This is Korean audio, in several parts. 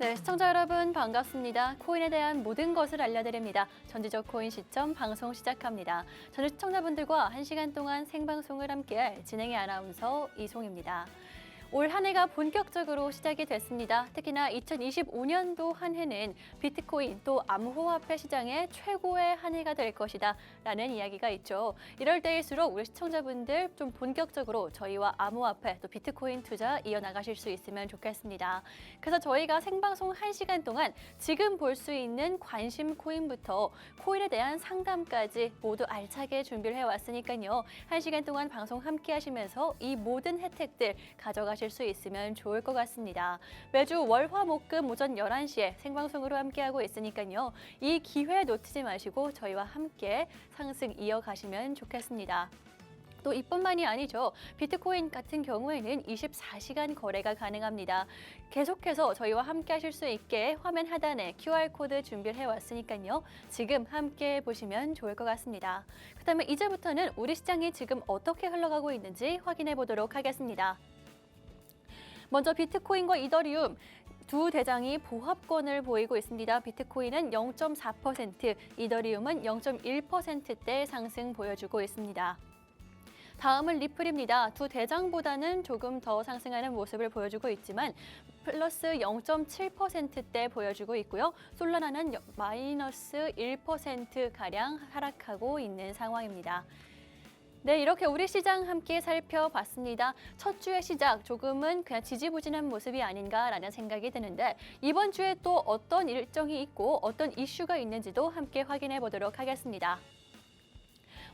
네, 시청자 여러분 반갑습니다. 코인에 대한 모든 것을 알려드립니다. 전지적 코인 시점 방송 시작합니다. 저는 시청자분들과 1시간 동안 생방송을 함께할 진행의 아나운서 이송입니다. 올 한 해가 본격적으로 시작이 됐습니다. 특히나 2025년도 한 해는 비트코인 또 암호화폐 시장의 최고의 한 해가 될 것이다 라는 이야기가 있죠. 이럴 때일수록 우리 시청자분들 좀 본격적으로 저희와 암호화폐 또 비트코인 투자 이어나가실 수 있으면 좋겠습니다. 그래서 저희가 생방송 1시간 동안 지금 볼 수 있는 관심 코인부터 코인에 대한 상담까지 모두 알차게 준비를 해왔으니까요. 1시간 동안 방송 함께 하시면서 이 모든 혜택들 가져가실 수 있으면 좋을 것 같습니다. 매주 월, 화, 목, 금 오전 11시에 생방송으로 함께하고 있으니까요. 이 기회 놓치지 마시고 저희와 함께 상승 이어가시면 좋겠습니다. 또 이뿐만이 아니죠. 비트코인 같은 경우에는 24시간 거래가 가능합니다. 계속해서 저희와 함께 하실 수 있게 화면 하단에 QR코드 준비를 해왔으니까요. 지금 함께 보시면 좋을 것 같습니다. 그렇다면 이제부터는 우리 시장이 지금 어떻게 흘러가고 있는지 확인해 보도록 하겠습니다. 먼저 비트코인과 이더리움 두 대장이 보합권을 보이고 있습니다. 비트코인은 0.4%, 이더리움은 0.1%대 상승 보여주고 있습니다. 다음은 리플입니다. 두 대장보다는 조금 더 상승하는 모습을 보여주고 있지만 플러스 0.7%대 보여주고 있고요. 솔라나는 마이너스 1%가량 하락하고 있는 상황입니다. 네, 이렇게 우리 시장 함께 살펴봤습니다. 첫 주의 시작 조금은 그냥 지지부진한 모습이 아닌가라는 생각이 드는데 이번 주에 또 어떤 일정이 있고 어떤 이슈가 있는지도 함께 확인해 보도록 하겠습니다.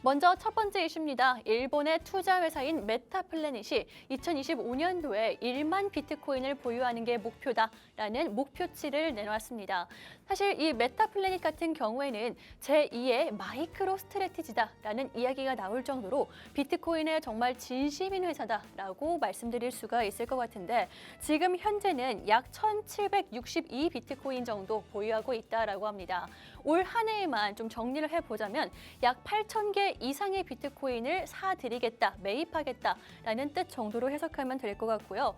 먼저 첫 번째 이슈입니다. 일본의 투자 회사인 메타플래닛이 2025년도에 1만 비트코인을 보유하는 게 목표다라는 목표치를 내놓았습니다. 사실 이 메타플래닛 같은 경우에는 제2의 마이크로 스트래티지다라는 이야기가 나올 정도로 비트코인에 정말 진심인 회사다라고 말씀드릴 수가 있을 것 같은데 지금 현재는 약 1,762 비트코인 정도 보유하고 있다라고 합니다. 올 한 해에만 좀 정리를 해보자면 약 8,000개 이상의 비트코인을 사드리겠다, 매입하겠다라는 뜻 정도로 해석하면 될 것 같고요.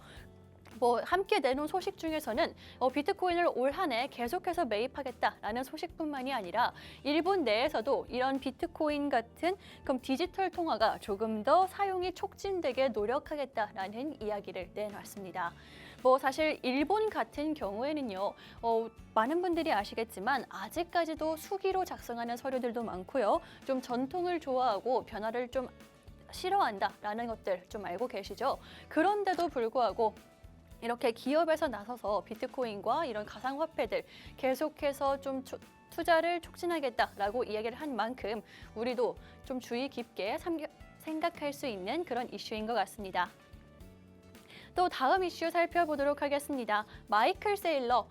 함께 내놓은 소식 중에서는 비트코인을 올 한 해 계속해서 매입하겠다라는 소식뿐만이 아니라 일본 내에서도 이런 비트코인 같은 그럼 디지털 통화가 조금 더 사용이 촉진되게 노력하겠다라는 이야기를 내놨습니다. 사실 일본 같은 경우에는요, 많은 분들이 아시겠지만 아직까지도 수기로 작성하는 서류들도 많고요. 좀 전통을 좋아하고 변화를 좀 싫어한다라는 것들 좀 알고 계시죠? 그런데도 불구하고 이렇게 기업에서 나서서 비트코인과 이런 가상화폐들 계속해서 좀 투자를 촉진하겠다라고 이야기를 한 만큼 우리도 좀 주의 깊게 생각할 수 있는 그런 이슈인 것 같습니다. 또 다음 이슈 살펴보도록 하겠습니다. 마이클 세일러,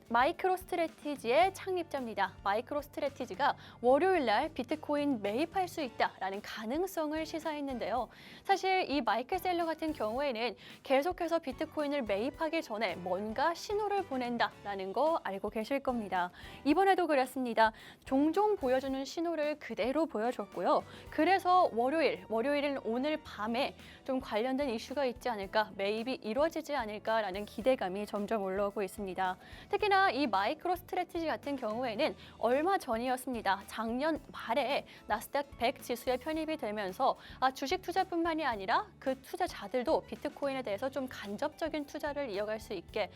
마이크로 스트래티지의 창립자입니다. 마이크로 스트래티지가 월요일 날 비트코인 매입할 수 있다라는 가능성을 시사했는데요. 사실 이 마이클 세일러 같은 경우에는 계속해서 비트코인을 매입하기 전에 뭔가 신호를 보낸다라는 거 알고 계실 겁니다. 이번에도 그랬습니다. 종종 보여주는 신호를 그대로 보여줬고요. 그래서 월요일은 오늘 밤에 좀 관련된 이슈가 있지 않을까, 매입이 이루어지지 않을까라는 기대감이 점점 올라오고 있습니다. 특히나 이 마이크로 스트래티지 같은 경우에는 얼마 전이었습니다. 작년 말에 나스닥 100 지수에 편입이 되면서 주식 투자뿐만이 아니라 그 투자자들도 비트코인에 대해서 좀 간접적인 투자를 이어갈 수 있게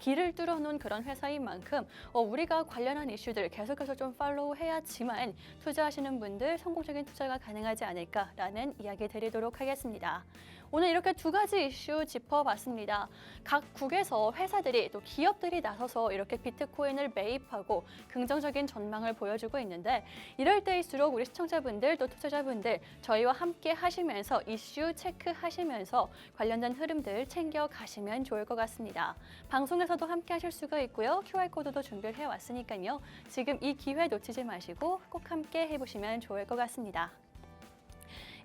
길을 뚫어놓은 그런 회사인 만큼 우리가 관련한 이슈들 계속해서 좀 팔로우 해야지만 투자하시는 분들 성공적인 투자가 가능하지 않을까라는 이야기 드리도록 하겠습니다. 오늘 이렇게 두 가지 이슈 짚어봤습니다. 각국에서 회사들이 또 기업들이 나서서 이렇게 비트코인을 매입하고 긍정적인 전망을 보여주고 있는데 이럴 때일수록 우리 시청자분들 또 투자자분들 저희와 함께 하시면서 이슈 체크하시면서 관련된 흐름들 챙겨가시면 좋을 것 같습니다. 방송에서도 함께 하실 수가 있고요. QR코드도 준비를 해왔으니까요. 지금 이 기회 놓치지 마시고 꼭 함께 해보시면 좋을 것 같습니다.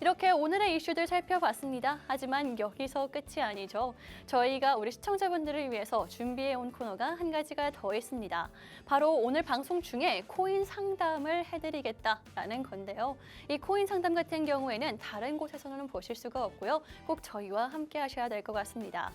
이렇게 오늘의 이슈들 살펴봤습니다. 하지만 여기서 끝이 아니죠. 저희가 우리 시청자분들을 위해서 준비해온 코너가 한 가지가 더 있습니다. 바로 오늘 방송 중에 코인 상담을 해드리겠다라는 건데요. 이 코인 상담 같은 경우에는 다른 곳에서는 보실 수가 없고요. 꼭 저희와 함께 하셔야 될 것 같습니다.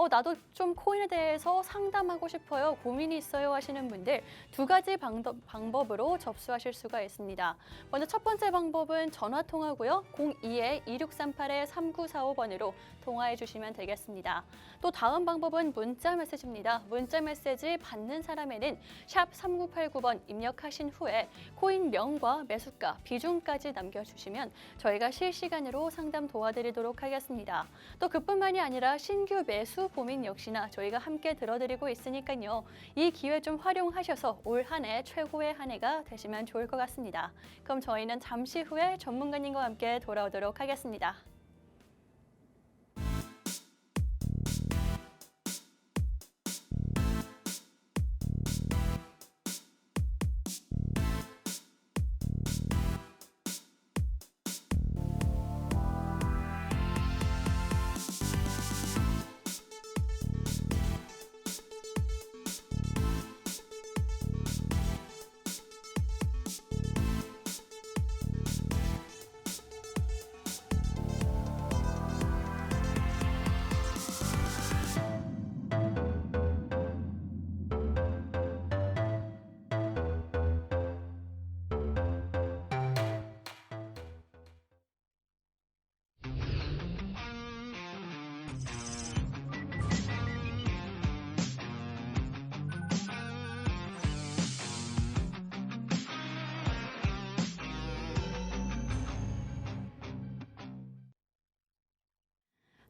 나도 좀 코인에 대해서 상담하고 싶어요. 고민이 있어요 하시는 분들 두 가지 방법으로 접수하실 수가 있습니다. 먼저 첫 번째 방법은 전화 통화고요. 02-2638-3945번으로 통화해 주시면 되겠습니다. 또 다음 방법은 문자 메시지입니다. 문자 메시지 받는 사람에는 샵 3989번 입력하신 후에 코인 명과 매수가, 비중까지 남겨주시면 저희가 실시간으로 상담 도와드리도록 하겠습니다. 또 그뿐만이 아니라 신규 매수 고민 역시나 저희가 함께 들어드리고 있으니까요. 이 기회 좀 활용하셔서 올 한 해 최고의 한 해가 되시면 좋을 것 같습니다. 그럼 저희는 잠시 후에 전문가님과 함께 돌아오도록 하겠습니다.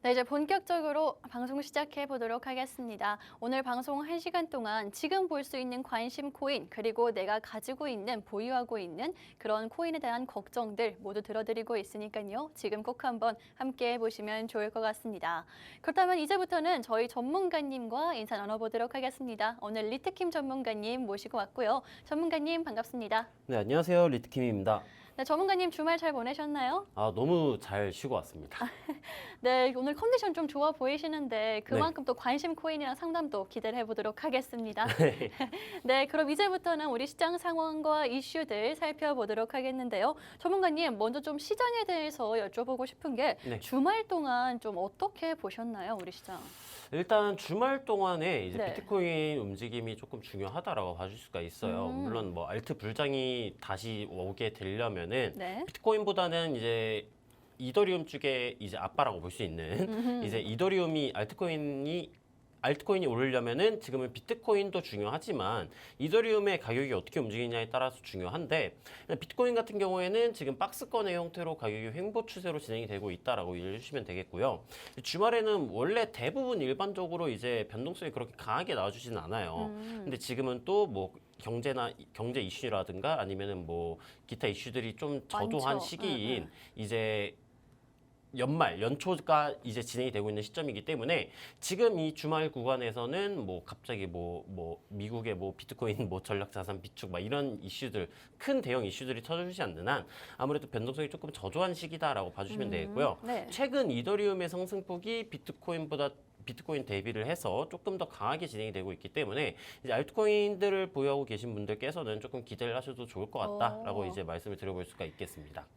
네, 이제 본격적으로 방송 시작해 보도록 하겠습니다. 오늘 방송 1시간 동안 지금 볼 수 있는 관심 코인, 그리고 내가 가지고 있는, 보유하고 있는 그런 코인에 대한 걱정들 모두 들어드리고 있으니까요. 지금 꼭 한번 함께 해보시면 좋을 것 같습니다. 그렇다면 이제부터는 저희 전문가님과 인사 나눠보도록 하겠습니다. 오늘 리트킴 전문가님 모시고 왔고요. 전문가님 반갑습니다. 네, 안녕하세요. 리트킴입니다. 네, 전문가님 주말 잘 보내셨나요? 너무 잘 쉬고 왔습니다. 네, 오늘 컨디션 좀 좋아 보이시는데 그만큼 또 관심 코인이랑 상담도 기대를 해보도록 하겠습니다. 네, 그럼 이제부터는 우리 시장 상황과 이슈들 살펴보도록 하겠는데요. 전문가님, 먼저 좀 시장에 대해서 여쭤보고 싶은 게 네. 주말 동안 좀 어떻게 보셨나요, 우리 시장? 일단 주말 동안에 이제 네. 비트코인 움직임이 조금 중요하다라고 봐줄 수가 있어요. 물론 뭐 알트 불장이 다시 오게 되려면은 네. 비트코인보다는 이제 이더리움 쪽에 이제 아빠라고 볼 수 있는 이제 이더리움이 알트코인이 오르려면은 지금은 비트코인도 중요하지만 이더리움의 가격이 어떻게 움직이냐에 따라서 중요한데 비트코인 같은 경우에는 지금 박스권의 형태로 가격이 횡보 추세로 진행이 되고 있다라고 이해해 주시면 되겠고요. 주말에는 원래 대부분 일반적으로 이제 변동성이 그렇게 강하게 나와주지는 않아요. 근데 지금은 또 뭐 경제 이슈라든가 아니면은 뭐 기타 이슈들이 좀 저조한 많죠. 시기인 이제 연초가 이제 진행이 되고 있는 시점이기 때문에 지금 이 주말 구간에서는 뭐 갑자기 뭐 미국의 뭐 비트코인 뭐 전략자산 비축 막 이런 이슈들 큰 대형 이슈들이 터지지 않는 한 아무래도 변동성이 조금 저조한 시기다라고 봐주시면 되겠고요. 네. 최근 이더리움의 상승폭이 비트코인 대비를 해서 조금 더 강하게 진행이 되고 있기 때문에 이제 알트코인들을 보유하고 계신 분들께서는 조금 기대를 하셔도 좋을 것 같다라고 이제 말씀을 드려볼 수가 있겠습니다.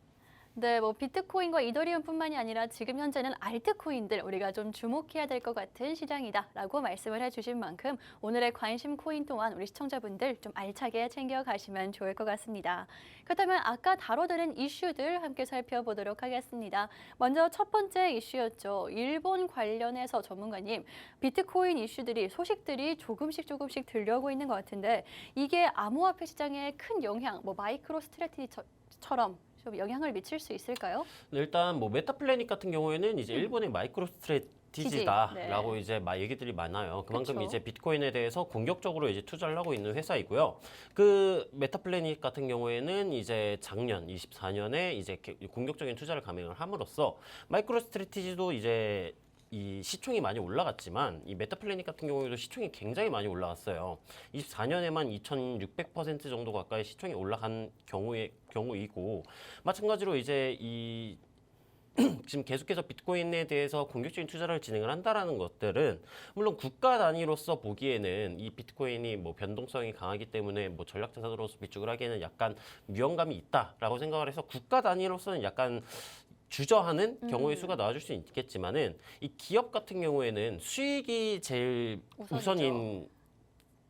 네, 뭐 비트코인과 이더리움뿐만이 아니라 지금 현재는 알트코인들 우리가 좀 주목해야 될 것 같은 시장이다라고 말씀을 해주신 만큼 오늘의 관심 코인 또한 우리 시청자분들 좀 알차게 챙겨가시면 좋을 것 같습니다. 그렇다면 아까 다뤄드린 이슈들 함께 살펴보도록 하겠습니다. 먼저 첫 번째 이슈였죠. 일본 관련해서 전문가님, 비트코인 이슈들이 소식들이 조금씩 들려오고 있는 것 같은데 이게 암호화폐 시장에 큰 영향, 뭐 마이크로 스트래티지처럼 좀 영향을 미칠 수 있을까요? 일단 뭐 메타플래닛 같은 경우에는 이제 일본의 마이크로 스트래티지다라고 네. 이제 얘기들이 많아요. 그만큼 그쵸. 이제 비트코인에 대해서 공격적으로 이제 투자를 하고 있는 회사이고요. 그 메타플래닛 같은 경우에는 이제 작년 24년에 이제 공격적인 투자를 감행을 함으로써 마이크로 스트래티지도 이제 이 시총이 많이 올라갔지만 이 메타플래닛 같은 경우에도 시총이 굉장히 많이 올라갔어요. 24년에만 2,600% 정도 가까이 시총이 올라간 경우이고 마찬가지로 이제 이 지금 계속해서 비트코인에 대해서 공격적인 투자를 진행을 한다라는 것들은 물론 국가 단위로서 보기에는 이 비트코인이 뭐 변동성이 강하기 때문에 뭐 전략 자산으로서 비축을 하기에는 약간 위험감이 있다라고 생각을 해서 국가 단위로서는 약간 주저하는 경우의 수가 나와줄 수 있겠지만은 이 기업 같은 경우에는 수익이 제일 우선이죠. 우선인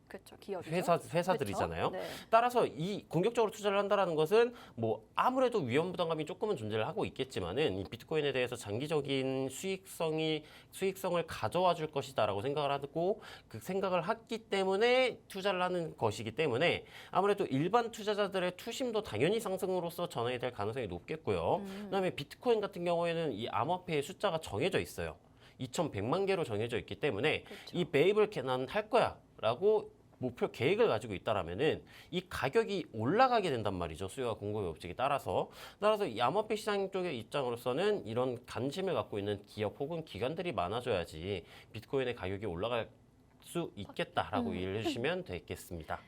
그렇죠. 기업이죠. 회사들이잖아요. 그렇죠? 네. 따라서 이 공격적으로 투자를 한다라는 것은 뭐 아무래도 위험 부담감이 조금은 존재를 하고 있겠지만은 이 비트코인에 대해서 장기적인 수익성을 가져와 줄 것이다라고 생각을 하고 그 생각을 했기 때문에 투자를 하는 것이기 때문에 아무래도 일반 투자자들의 투심도 당연히 상승으로서 전환이 될 가능성이 높겠고요. 그다음에 비트코인 같은 경우에는 이 암호화폐의 숫자가 정해져 있어요. 2,100만 개로 정해져 있기 때문에 그렇죠. 이 매입을 난 할 거야라고 목표 계획을 가지고 있다라면은 이 가격이 올라가게 된단 말이죠. 수요와 공급의 법칙에 따라서 이 암호화폐 시장 쪽의 입장으로서는 이런 관심을 갖고 있는 기업 혹은 기관들이 많아져야지 비트코인의 가격이 올라갈 수 있겠다라고 이해를 해주시면 되겠습니다.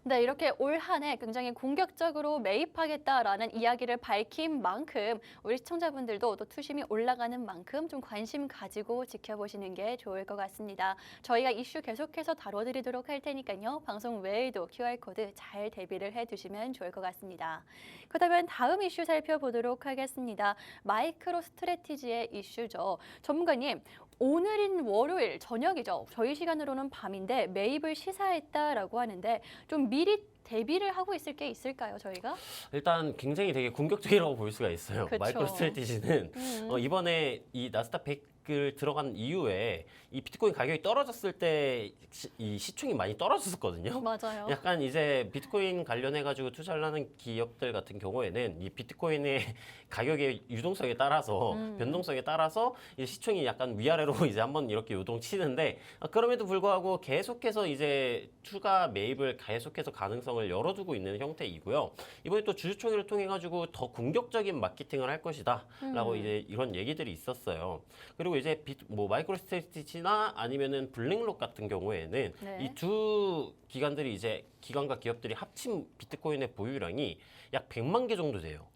네, 이렇게 올 한 해 굉장히 공격적으로 매입하겠다라는 이야기를 밝힌 만큼 우리 시청자분들도 또 투심이 올라가는 만큼 좀 관심 가지고 지켜보시는 게 좋을 것 같습니다. 저희가 이슈 계속해서 다뤄드리도록 할 테니까요. 방송 외에도 QR코드 잘 대비를 해두시면 좋을 것 같습니다. 그렇다면 다음 이슈 살펴보도록 하겠습니다. 마이크로 스트래티지의 이슈죠. 전문가님, 오늘인 월요일 저녁이죠. 저희 시간으로는 밤인데 매입을 시사했다라고 하는데 좀 미리 대비를 하고 있을 게 있을까요, 저희가? 일단 굉장히 되게 공격적이라고 볼 수가 있어요. 그쵸. 마이크로 스트래티지는 이번에 이 나스닥 100을 들어간 이후에 이 비트코인 가격이 떨어졌을 때 이 시총이 많이 떨어졌었거든요. 맞아요. 약간 이제 비트코인 관련해 가지고 투자를 하는 기업들 같은 경우에는 이 비트코인의 가격의 유동성에 따라서 변동성에 따라서 이 시총이 약간 위아래로 이제 한번 이렇게 요동치는데 그럼에도 불구하고 계속해서 이제 추가 매입을 계속해서 가능성을 열어두고 있는 형태이고요. 이번에 또 주주총회를 통해 가지고 더 공격적인 마케팅을 할 것이다라고 이제 이런 얘기들이 있었어요. 그리고 이제 뭐 마이크로 스트래티지나 아니면은 블랙록 같은 경우에는 네. 이 두 기관들이 이제 기관과 기업들이 합친 비트코인의 보유량이 약 100만 개 정도 돼요.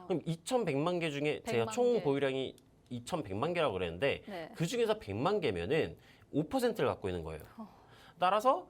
그럼 2,100만 개 중에 제가 100만 총 개. 보유량이 2,100만 개라고 그랬는데 네. 그 중에서 100만 개면은 5%를 갖고 있는 거예요. 따라서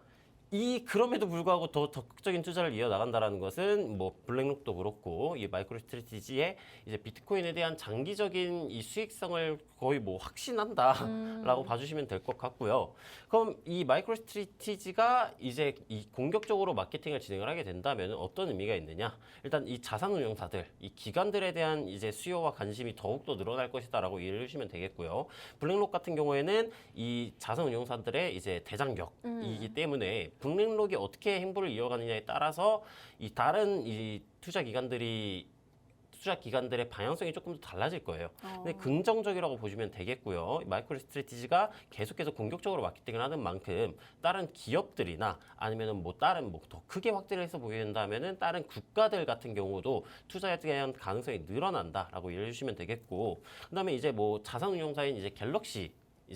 그럼에도 불구하고 더 적극적인 투자를 이어나간다라는 것은 뭐 블랙록도 그렇고 이 마이크로 스트래티지의 이제 비트코인에 대한 장기적인 이 수익성을 거의 뭐 확신한다라고 봐주시면 될 것 같고요. 그럼 이 마이크로 스트래티지가 이제 이 공격적으로 마케팅을 진행을 하게 된다면 어떤 의미가 있느냐? 일단 이 자산운용사들, 이 기관들에 대한 이제 수요와 관심이 더욱더 늘어날 것이다라고 이해를 해주시면 되겠고요. 블랙록 같은 경우에는 이 자산운용사들의 이제 대장격이기 때문에 블랙록이 어떻게 행보를 이어가느냐에 따라서 이 다른 이 투자 기관들의 방향성이 조금 더 달라질 거예요. 근데 긍정적이라고 보시면 되겠고요. 마이크로 스트래티지가 계속해서 공격적으로 마케팅을 하는 만큼 다른 기업들이나 아니면은 뭐 다른 뭐 더 크게 확대를 해서 보게 된다면은 다른 국가들 같은 경우도 투자에 대한 가능성이 늘어난다라고 이해해 주시면 되겠고, 그다음에 이제 뭐 자산운용사인 이제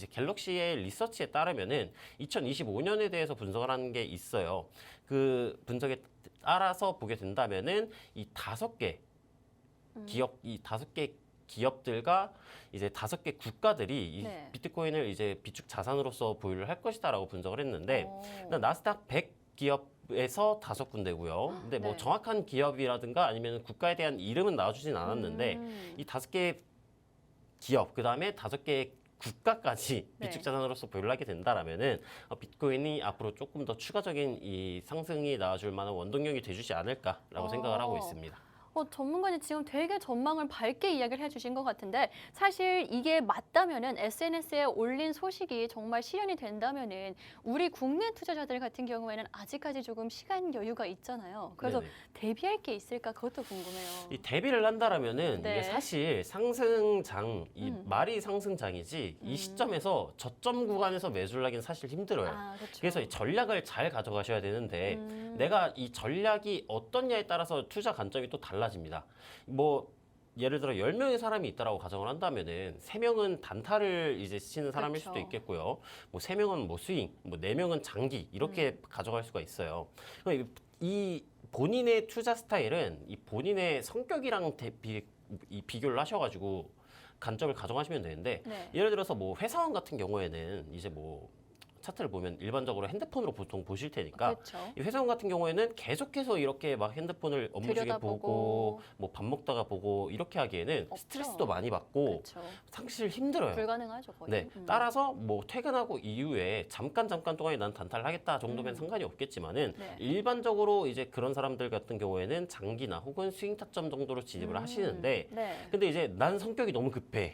갤럭시의 리서치에 따르면은 2025년에 대해서 분석을 하는 게 있어요. 그 분석에 따라서 보게 된다면은 이 5개 기업들과 이제 5개 국가들이 이 네. 비트코인을 이제 비축 자산으로서 보유를 할 것이다라고 분석을 했는데 오. 나스닥 100 기업에서 5군데고요. 근데 뭐 네. 정확한 기업이라든가 아니면 국가에 대한 이름은 나와주진 않았는데 이 5개 기업 그다음에 5개 국가까지 네. 비축 자산으로서 보유를 하게 된다라면은 비트코인이 앞으로 조금 더 추가적인 이 상승이 나와줄 만한 원동력이 돼주지 않을까라고 생각을 하고 있습니다. 전문가님 지금 되게 전망을 밝게 이야기를 해주신 것 같은데 사실 이게 맞다면은 SNS에 올린 소식이 정말 실현이 된다면은 우리 국내 투자자들 같은 경우에는 아직까지 조금 시간 여유가 있잖아요. 그래서 네네. 대비할 게 있을까 그것도 궁금해요. 이 대비를 한다라면은 네. 이게 사실 상승장, 이 말이 상승장이지 이 시점에서 저점 구간에서 매수를 하기는 사실 힘들어요. 아, 그렇죠. 그래서 이 전략을 잘 가져가셔야 되는데 내가 이 전략이 어떠냐에 따라서 투자 관점이 또 달라집니다. 뭐 예를 들어 10명의 사람이 있다라고 가정을 한다면은 3명은 단타를 이제 치는 사람일 그렇죠. 수도 있겠고요. 뭐 3명은 뭐 스윙, 뭐 4명은 장기 이렇게 가져갈 수가 있어요. 이 본인의 투자 스타일은 이 본인의 성격이랑 이 비교를 하셔가지고 관점을 가져가시면 되는데 네. 예를 들어서 뭐 회사원 같은 경우에는 이제 뭐 차트를 보면 일반적으로 핸드폰으로 보통 보실 테니까 그렇죠. 이 회사원 같은 경우에는 계속해서 이렇게 막 핸드폰을 업무 중에 들여다보고. 보고 뭐 밥 먹다가 보고 이렇게 하기에는 없죠. 스트레스도 많이 받고 그렇죠. 사실 힘들어요. 불가능하죠, 거의. 네, 따라서 뭐 퇴근하고 이후에 잠깐 동안에 난 단타를 하겠다 정도면 상관이 없겠지만은 네. 일반적으로 이제 그런 사람들 같은 경우에는 장기나 혹은 스윙 타점 정도로 진입을 하시는데 네. 근데 이제 난 성격이 너무 급해.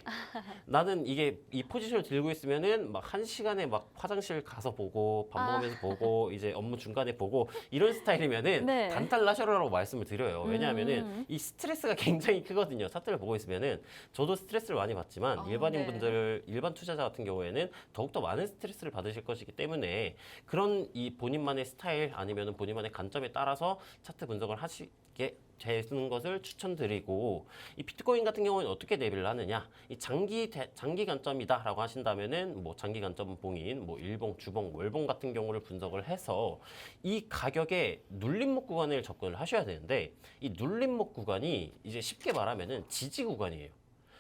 나는 이게 이 포지션을 들고 있으면은 막 1시간에 막 화장실 가서 보고 밥 먹으면서 보고 이제 업무 중간에 보고 이런 스타일이면은 네. 단타를 하셔라라고 말씀을 드려요. 왜냐하면은 이 스트레스가 굉장히 크거든요. 차트를 보고 있으면은 저도 스트레스를 많이 받지만 아, 일반인 네. 분들 일반 투자자 같은 경우에는 더욱더 많은 스트레스를 받으실 것이기 때문에 그런 이 본인만의 스타일 아니면은 본인만의 관점에 따라서 차트 분석을 하시게 되는 것을 추천드리고 이 비트코인 같은 경우는 어떻게 대비를 하느냐 이 장기 관점이다라고 하신다면은 뭐 장기 관점 봉인 뭐 일봉 주봉 월봉 같은 경우를 분석을 해서 이 가격의 눌림목 구간을 접근을 하셔야 되는데 이 눌림목 구간이 이제 쉽게 말하면은 지지 구간이에요.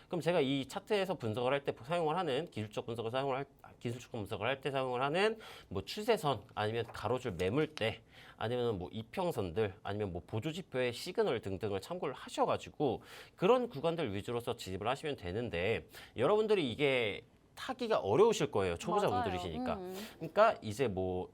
그럼 제가 이 차트에서 분석을 할 때 사용을 하는 기술적 분석을 기술적 분석을 할 때 사용을 하는 뭐 추세선 아니면 가로줄 매물대 아니면 뭐 이평선들 아니면 뭐 보조지표의 시그널 등등을 참고를 하셔가지고 그런 구간들 위주로서 진입을 하시면 되는데 여러분들이 이게 타기가 어려우실 거예요. 초보자분들이시니까. 맞아요. 그러니까 이제 뭐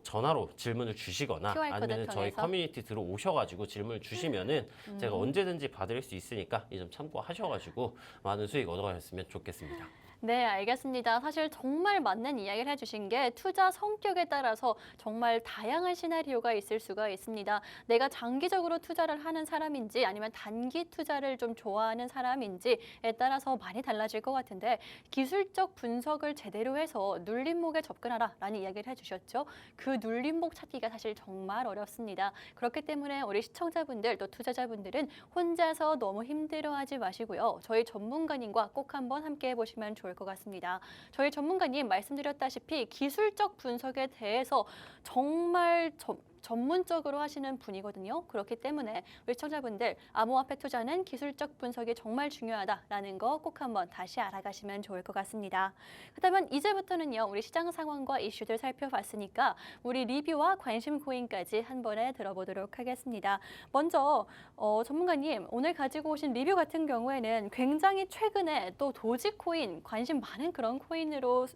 전화로 질문을 주시거나 QR 코드 아니면 저희 통해서? 커뮤니티 들어오셔가지고 질문을 주시면은 제가 언제든지 받을 수 있으니까 이 점 참고하셔가지고 많은 수익 얻어가셨으면 좋겠습니다. 네, 알겠습니다. 사실 정말 맞는 이야기를 해주신 게 투자 성격에 따라서 정말 다양한 시나리오가 있을 수가 있습니다. 내가 장기적으로 투자를 하는 사람인지 아니면 단기 투자를 좀 좋아하는 사람인지에 따라서 많이 달라질 것 같은데 기술적 분석을 제대로 해서 눌림목에 접근하라라는 이야기를 해주셨죠. 그 눌림목 찾기가 사실 정말 어렵습니다. 그렇기 때문에 우리 시청자분들 또 투자자분들은 혼자서 너무 힘들어하지 마시고요. 저희 전문가님과 꼭 한번 함께 해보시면 좋을 것 같습니다. 저희 전문가님 말씀드렸다시피 기술적 분석에 대해서 정말 전문적으로 하시는 분이거든요. 그렇기 때문에 우리 시청자분들 암호화폐 투자는 기술적 분석이 정말 중요하다라는 거 꼭 한번 다시 알아가시면 좋을 것 같습니다. 그렇다면 이제부터는요. 우리 시장 상황과 이슈들 살펴봤으니까 우리 리뷰와 관심 코인까지 한 번에 들어보도록 하겠습니다. 먼저 전문가님 오늘 가지고 오신 리뷰 같은 경우에는 굉장히 최근에 또 도지코인 관심 많은 그런 코인으로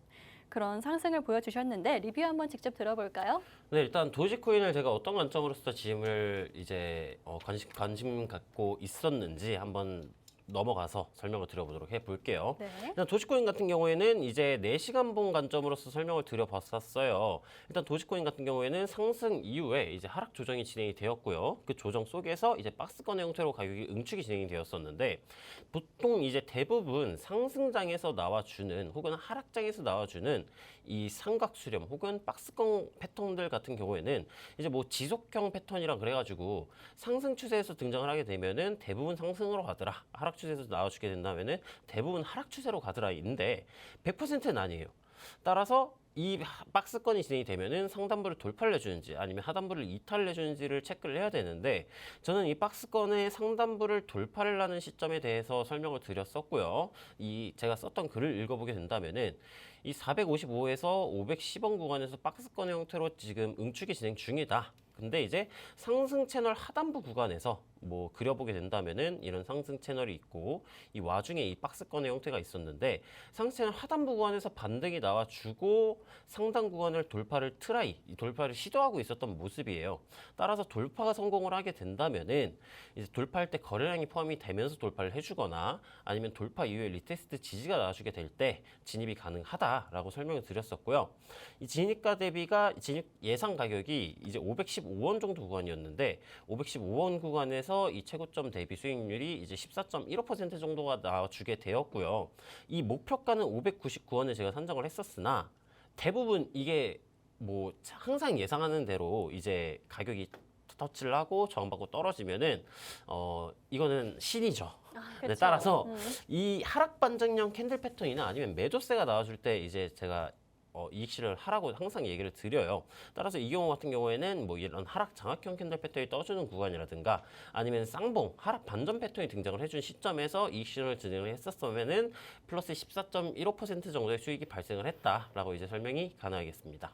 그런 상승을 보여주셨는데 리뷰 한번 직접 들어볼까요? 네, 일단 도지코인을 제가 어떤 관점으로서 지금을 이제 관심 갖고 있었는지 한번 넘어가서 설명을 드려보도록 해볼게요. 네. 일단 도지코인 같은 경우에는 이제 4시간 봉 관점으로서 설명을 드려봤었어요. 일단 도지코인 같은 경우에는 상승 이후에 이제 하락 조정이 진행이 되었고요. 그 조정 속에서 이제 박스권의 형태로 가격이 응축이 진행이 되었었는데 보통 이제 대부분 상승장에서 나와주는 혹은 하락장에서 나와주는 이 삼각 수렴 혹은 박스권 패턴들 같은 경우에는 이제 뭐 지속형 패턴이라 그래가지고 상승 추세에서 등장을 하게 되면은 대부분 상승으로 가더라. 하락 추세에서 나와주게 된다면은 대부분 하락 추세로 가더라인데 100%는 아니에요. 따라서 이 박스권이 진행이 되면은 상단부를 돌파를 해주는지 아니면 하단부를 이탈을 해주는지를 체크를 해야 되는데 저는 이 박스권의 상단부를 돌파를 하는 시점에 대해서 설명을 드렸었고요. 이 제가 썼던 글을 읽어보게 된다면은 이 455에서 510원 구간에서 박스권의 형태로 지금 응축이 진행 중이다. 근데 이제 상승 채널 하단부 구간에서 뭐 그려보게 된다면은 이런 상승 채널이 있고 이 와중에 이 박스권의 형태가 있었는데 상승 채널 하단부 구간에서 반등이 나와주고 상단 구간을 돌파를 시도하고 있었던 모습이에요. 따라서 돌파가 성공을 하게 된다면은 이제 돌파할 때 거래량이 포함이 되면서 돌파를 해주거나 아니면 돌파 이후에 리테스트 지지가 나와주게 될 때 진입이 가능하다라고 설명을 드렸었고요. 이 진입 예상 가격이 이제 515원 정도 구간이었는데 515원 구간에서 이 최고점 대비 수익률이 이제 14.15% 정도가 나와주게 되었고요. 이 목표가는 599원을 제가 산정을 했었으나 대부분 이게 뭐 항상 예상하는 대로 이제 가격이 터치를 하고 저항받고 떨어지면은 이거는 신이죠. 네, 따라서 이 하락 반등형 캔들 패턴이나 아니면 매도세가 나와줄 때 이제 제가 이익 실현을 하라고 항상 얘기를 드려요. 따라서 이 경우 같은 경우에는 뭐 이런 하락 장악형 캔들 패턴이 떠주는 구간이라든가 아니면 쌍봉 하락 반전 패턴이 등장을 해준 시점에서 이익 실현을 진행을 했었으면은 플러스 14.15% 정도의 수익이 발생을 했다라고 이제 설명이 가능하겠습니다.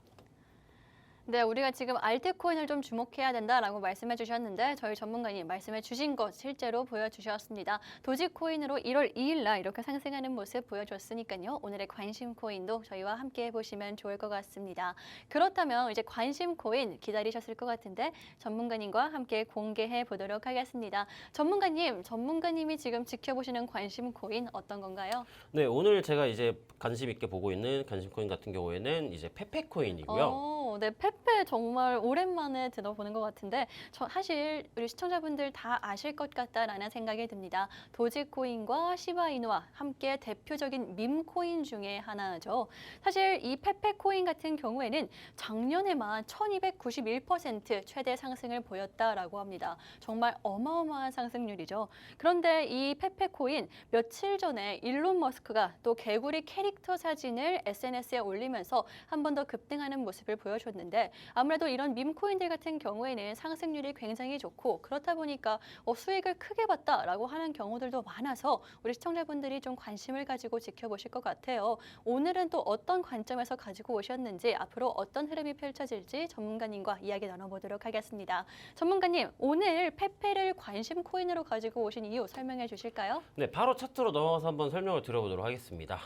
네, 우리가 지금 알트코인을 좀 주목해야 된다라고 말씀해 주셨는데 저희 전문가님 말씀해 주신 것 실제로 보여주셨습니다. 도지코인으로 1월 2일 날 이렇게 상승하는 모습 보여줬으니까요. 오늘의 관심 코인도 저희와 함께 해보시면 좋을 것 같습니다. 그렇다면 이제 관심 코인 기다리셨을 것 같은데 전문가님과 함께 공개해 보도록 하겠습니다. 전문가님이 지금 지켜보시는 관심 코인 어떤 건가요? 네, 오늘 제가 이제 관심 있게 보고 있는 관심 코인 같은 경우에는 이제 페페 코인이고요. 네, 페페 정말 오랜만에 들어보는 것 같은데 사실 우리 시청자분들 다 아실 것 같다라는 생각이 듭니다. 도지코인과 시바이누와 함께 대표적인 밈코인 중에 하나죠. 사실 이 페페 코인 같은 경우에는 작년에만 1291% 최대 상승을 보였다라고 합니다. 정말 어마어마한 상승률이죠. 그런데 이 페페 코인 며칠 전에 일론 머스크가 또 개구리 캐릭터 사진을 SNS에 올리면서 한 번 더 급등하는 모습을 보여줬는데 아무래도 이런 밈코인들 같은 경우에는 상승률이 굉장히 좋고 그렇다 보니까 수익을 크게 봤다라고 하는 경우들도 많아서 우리 시청자분들이 좀 관심을 가지고 지켜보실 것 같아요. 오늘은 또 어떤 관점에서 가지고 오셨는지 앞으로 어떤 흐름이 펼쳐질지 전문가님과 이야기 나눠보도록 하겠습니다. 전문가님, 오늘 페페를 관심 코인으로 가지고 오신 이유 설명해 주실까요? 네, 바로 차트로 넘어가서 한번 설명을 드려보도록 하겠습니다.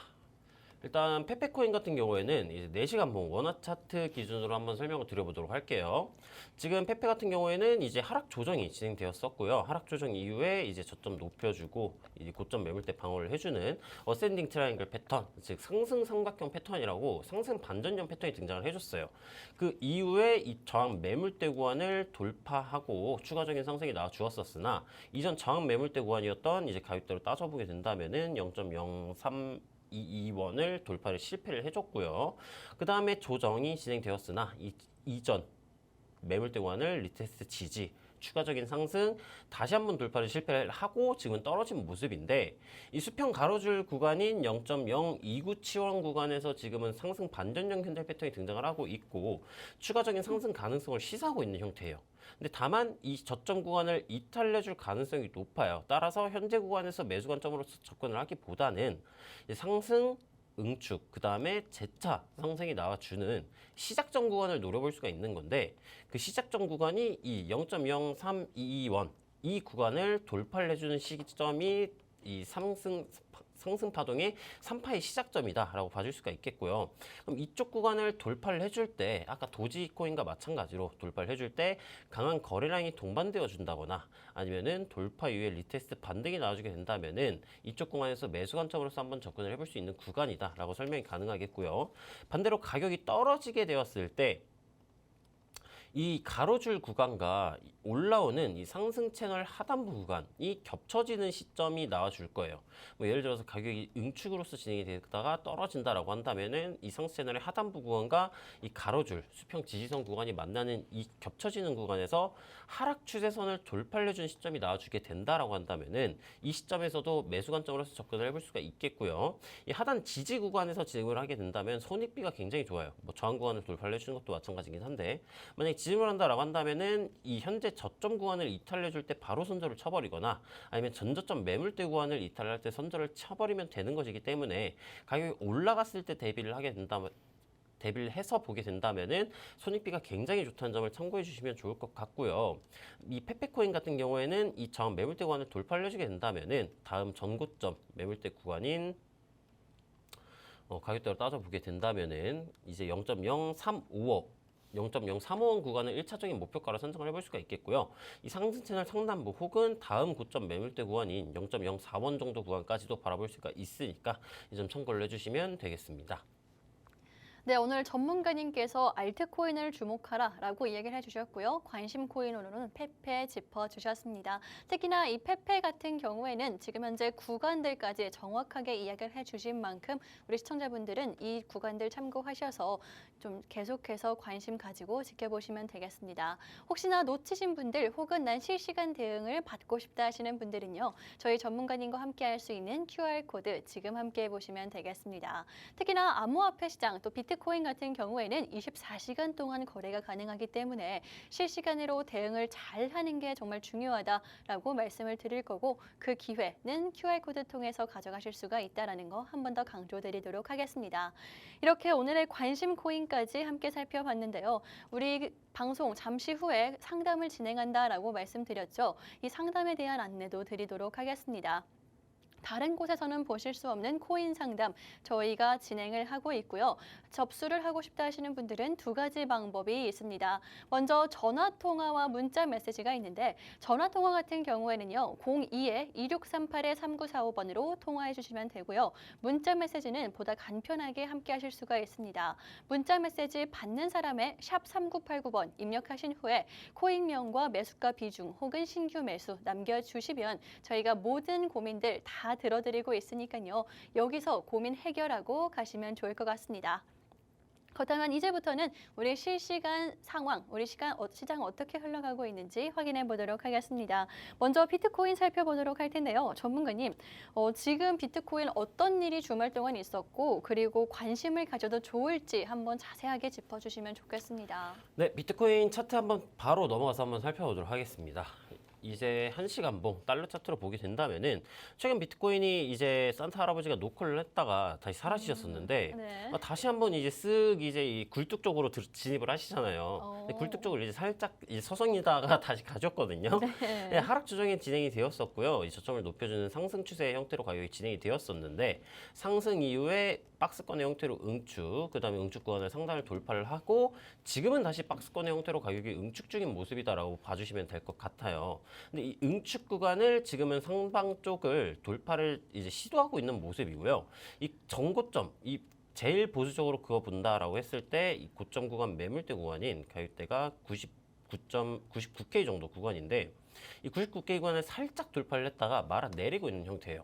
일단 페페코인 같은 경우에는 이제 4시간 봉 원화 차트 기준으로 한번 설명을 드려보도록 할게요. 지금 페페 같은 경우에는 이제 하락 조정이 진행되었었고요. 하락 조정 이후에 이제 저점 높여주고 이제 고점 매물대 방어를 해주는 어센딩 트라이앵글 패턴, 즉 상승 삼각형 패턴이라고 상승 반전형 패턴이 등장을 해줬어요. 그 이후에 이 저항 매물대 구간을 돌파하고 추가적인 상승이 나와 주었었으나 이전 저항 매물대 구간이었던 이제 가격대로 따져보게 된다면은 0.03 22원을 돌파를 실패를 해줬고요. 그 다음에 조정이 진행되었으나 이전 매물대 구간을 리테스트 지지 추가적인 상승 다시 한번 돌파를 실패를 하고 지금은 떨어진 모습인데 이 수평 가로줄 구간인 0.02975원 구간에서 지금은 상승 반전형 캔들 패턴이 등장을 하고 있고 추가적인 상승 가능성을 시사하고 있는 형태예요. 근데 다만 이 저점 구간을 이탈해줄 가능성이 높아요. 따라서 현재 구간에서 매수 관점으로서 접근을 하기보다는 상승 응축, 그 다음에 재차 상승이 나와주는 시작점 구간을 노려볼 수가 있는 건데 그 시작점 구간이 이 0.0322원 이 구간을 돌파를 해주는 시점이 이 상승 파동의 3파의 시작점이다라고 봐줄 수가 있겠고요. 그럼 이쪽 구간을 돌파를 해줄 때 아까 도지코인과 마찬가지로 돌파를 해줄 때 강한 거래량이 동반되어 준다거나 아니면은 돌파 이후에 리테스트 반등이 나와주게 된다면은 이쪽 구간에서 매수 관점으로서 한번 접근을 해볼 수 있는 구간이다라고 설명이 가능하겠고요. 반대로 가격이 떨어지게 되었을 때 이 가로줄 구간과 올라오는 이 상승 채널 하단부 구간이 겹쳐지는 시점이 나와줄 거예요. 뭐 예를 들어서 가격이 응축으로서 진행이 되다가 떨어진다라고 한다면은 이 상승 채널의 하단부 구간과 이 가로줄 수평 지지선 구간이 만나는 이 겹쳐지는 구간에서 하락 추세선을 돌파를 해주는 시점이 나와주게 된다라고 한다면은 이 시점에서도 매수 관점으로서 접근을 해볼 수가 있겠고요. 이 하단 지지 구간에서 진행을 하게 된다면 손익비가 굉장히 좋아요. 뭐 저항 구간을 돌파를 해주는 것도 마찬가지긴 한데 만약에 지짐을 한다라고 한다면은 이 현재 저점 구간을 이탈해 줄 때 바로 선저를 쳐버리거나 아니면 전저점 매물대 구간을 이탈할 때 선저를 쳐버리면 되는 것이기 때문에 가격이 올라갔을 때 대비를 하게 된다면 대비를 해서 보게 된다면은 손익비가 굉장히 좋다는 점을 참고해 주시면 좋을 것 같고요. 이 페페코인 같은 경우에는 이 저항 매물대 구간을 돌파를 해주게 된다면은 다음 전고점 매물대 구간인 가격대로 따져보게 된다면은 이제 0.035원 구간을 1차적인 목표가로 선정을 해볼 수가 있겠고요. 이 상승 채널 상단부 혹은 다음 고점 매물대 구간인 0.04원 정도 구간까지도 바라볼 수가 있으니까 이 점 참고를 해주시면 되겠습니다. 네, 오늘 전문가님께서 알트코인을 주목하라라고 이야기를 해주셨고요. 관심 코인으로는 페페 짚어주셨습니다. 특히나 이 페페 같은 경우에는 지금 현재 구간들까지 정확하게 이야기를 해주신 만큼 우리 시청자분들은 이 구간들 참고하셔서 좀 계속해서 관심 가지고 지켜보시면 되겠습니다. 혹시나 놓치신 분들 혹은 난 실시간 대응을 받고 싶다 하시는 분들은요. 저희 전문가님과 함께 할 수 있는 QR코드 지금 함께 보시면 되겠습니다. 특히나 암호화폐 시장 또 비트코인 비트코인 같은 경우에는 24시간 동안 거래가 가능하기 때문에 실시간으로 대응을 잘 하는 게 정말 중요하다라고 말씀을 드릴 거고 그 기회는 QR코드 통해서 가져가실 수가 있다는 거 한 번 더 강조드리도록 하겠습니다. 이렇게 오늘의 관심 코인까지 함께 살펴봤는데요. 우리 방송 잠시 후에 상담을 진행한다라고 말씀드렸죠. 이 상담에 대한 안내도 드리도록 하겠습니다. 다른 곳에서는 보실 수 없는 코인 상담 저희가 진행을 하고 있고요. 접수를 하고 싶다 하시는 분들은 두 가지 방법이 있습니다. 먼저 전화 통화와 문자 메시지가 있는데 전화 통화 같은 경우에는요. 02-2638-3945번으로 통화해 주시면 되고요. 문자 메시지는 보다 간편하게 함께 하실 수가 있습니다. 문자 메시지 받는 사람의 샵 3989번 입력하신 후에 코인명과 매수가 비중 혹은 신규 매수 남겨주시면 저희가 모든 고민들 다 들어드리고 있으니까요. 여기서 고민 해결하고 가시면 좋을 것 같습니다. 그렇다면 이제부터는 우리 실시간 상황, 우리 시장 어떻게 흘러가고 있는지 확인해 보도록 하겠습니다. 먼저 비트코인 살펴보도록 할 텐데요. 전문가님, 지금 비트코인 어떤 일이 주말 동안 있었고 그리고 관심을 가져도 좋을지 한번 자세하게 짚어주시면 좋겠습니다. 네, 비트코인 차트 한번 바로 넘어가서 한번 살펴보도록 하겠습니다. 이제 1시간봉 달러 차트로 보게 된다면은 최근 비트코인이 이제 산타 할아버지가 노콜을 했다가 다시 사라지셨었는데 네. 다시 한번 이제 쓱 이제 이 굴뚝 쪽으로 진입을 하시잖아요. 근데 굴뚝 쪽을 이제 살짝 이제 서성이다가 다시 가졌거든요. 네. 네, 하락 조정이 진행이 되었었고요. 이 저점을 높여주는 상승 추세의 형태로 가격이 진행이 되었었는데 상승 이후에 박스권의 형태로 응축, 그다음에 응축 구간을 상단을 돌파를 하고 지금은 다시 박스권의 형태로 가격이 응축 중인 모습이다라고 봐주시면 될 것 같아요. 근데 이 응축 구간을 지금은 상방 쪽을 돌파를 이제 시도하고 있는 모습이고요. 이 전고점, 이 제일 보수적으로 그거 본다라고 했을 때 이 고점 구간 매물대 구간인 가격대가 99K 정도 구간인데 이 99K 구간을 살짝 돌파를 했다가 말아 내리고 있는 형태예요.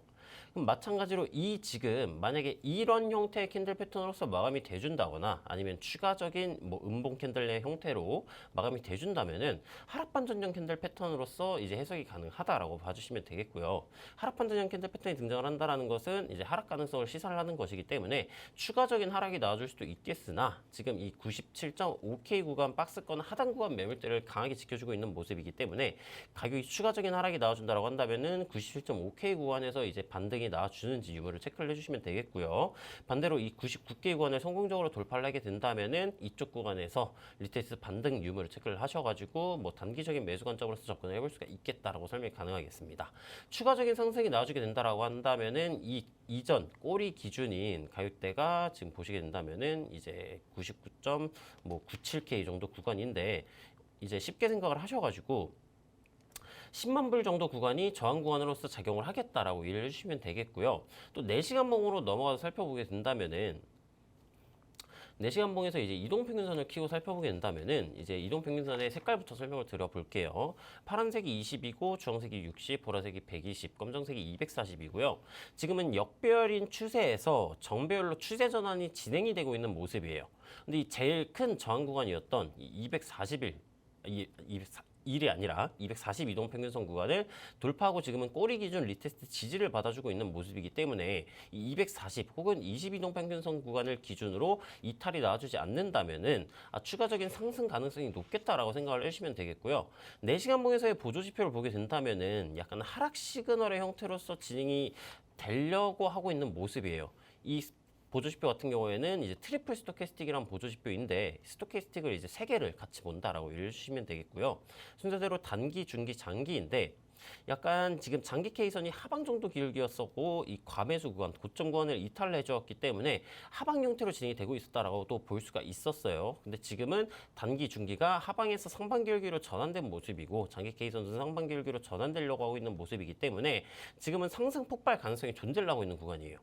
그럼 마찬가지로 이 지금 만약에 이런 형태의 캔들 패턴으로서 마감이 돼준다거나 아니면 추가적인 뭐 음봉 캔들의 형태로 마감이 돼준다면은 하락 반전형 캔들 패턴으로서 이제 해석이 가능하다라고 봐주시면 되겠고요. 하락 반전형 캔들 패턴이 등장을 한다라는 것은 이제 하락 가능성을 시사를 하는 것이기 때문에 추가적인 하락이 나와줄 수도 있겠으나 지금 이 97.5K 구간 박스권 하단 구간 매물대를 강하게 지켜주고 있는 모습이기 때문에 가격이 추가적인 하락이 나와준다라고 한다면은 97.5K 구간에서 이제 반등이 나와주는지 유무를 체크를 해주시면 되겠고요. 반대로 이 99K 구간을 성공적으로 돌파를 하게 된다면은 이쪽 구간에서 리테이스 반등 유무를 체크를 하셔가지고 뭐 단기적인 매수 관점으로서 접근을 해볼 수가 있겠다라고 설명이 가능하겠습니다. 추가적인 상승이 나와주게 된다라고 한다면은 이 이전 꼬리 기준인 가격대가 지금 보시게 된다면은 이제 99.97K 정도 구간인데 이제 쉽게 생각을 하셔가지고 10만 불 정도 구간이 저항 구간으로서 작용을 하겠다라고 이해를 해주시면 되겠고요. 또 4시간 봉으로 넘어가서 살펴보게 된다면은 4시간 봉에서 이제 이동평균선을 키고 살펴보게 된다면은 이제 이동평균선의 색깔부터 설명을 드려볼게요. 파란색이 20이고 주황색이 60, 보라색이 120, 검정색이 240이고요. 지금은 역배열인 추세에서 정배열로 추세 전환이 진행이 되고 있는 모습이에요. 근데 이 제일 큰 저항 구간이었던 241, 1이 아니라 242동 평균선 구간을 돌파하고 지금은 꼬리 기준 리테스트 지지를 받아주고 있는 모습이기 때문에 이 240 혹은 22동 평균선 구간을 기준으로 이탈이 나와주지 않는다면은 추가적인 상승 가능성이 높겠다라고 생각을 해주시면 되겠고요. 4시간 봉에서의 보조 지표를 보게 된다면은 약간 하락 시그널의 형태로서 진행이 되려고 하고 있는 모습이에요. 이 보조지표 같은 경우에는 이제 트리플 스토캐스틱이라는 보조지표인데 스토캐스틱을 이제 3개를 같이 본다라고 이해해 주시면 되겠고요. 순서대로 단기, 중기, 장기인데 약간 지금 장기 K선이 하방 정도 길기였었고 이 과매수 구간, 고점 구간을 이탈을 해주었기 때문에 하방 형태로 진행이 되고 있었다라고도 볼 수가 있었어요. 근데 지금은 단기, 중기가 하방에서 상방 길기로 전환된 모습이고 장기 K선은 상방 길기로 전환되려고 하고 있는 모습이기 때문에 지금은 상승 폭발 가능성이 존재를 하고 있는 구간이에요.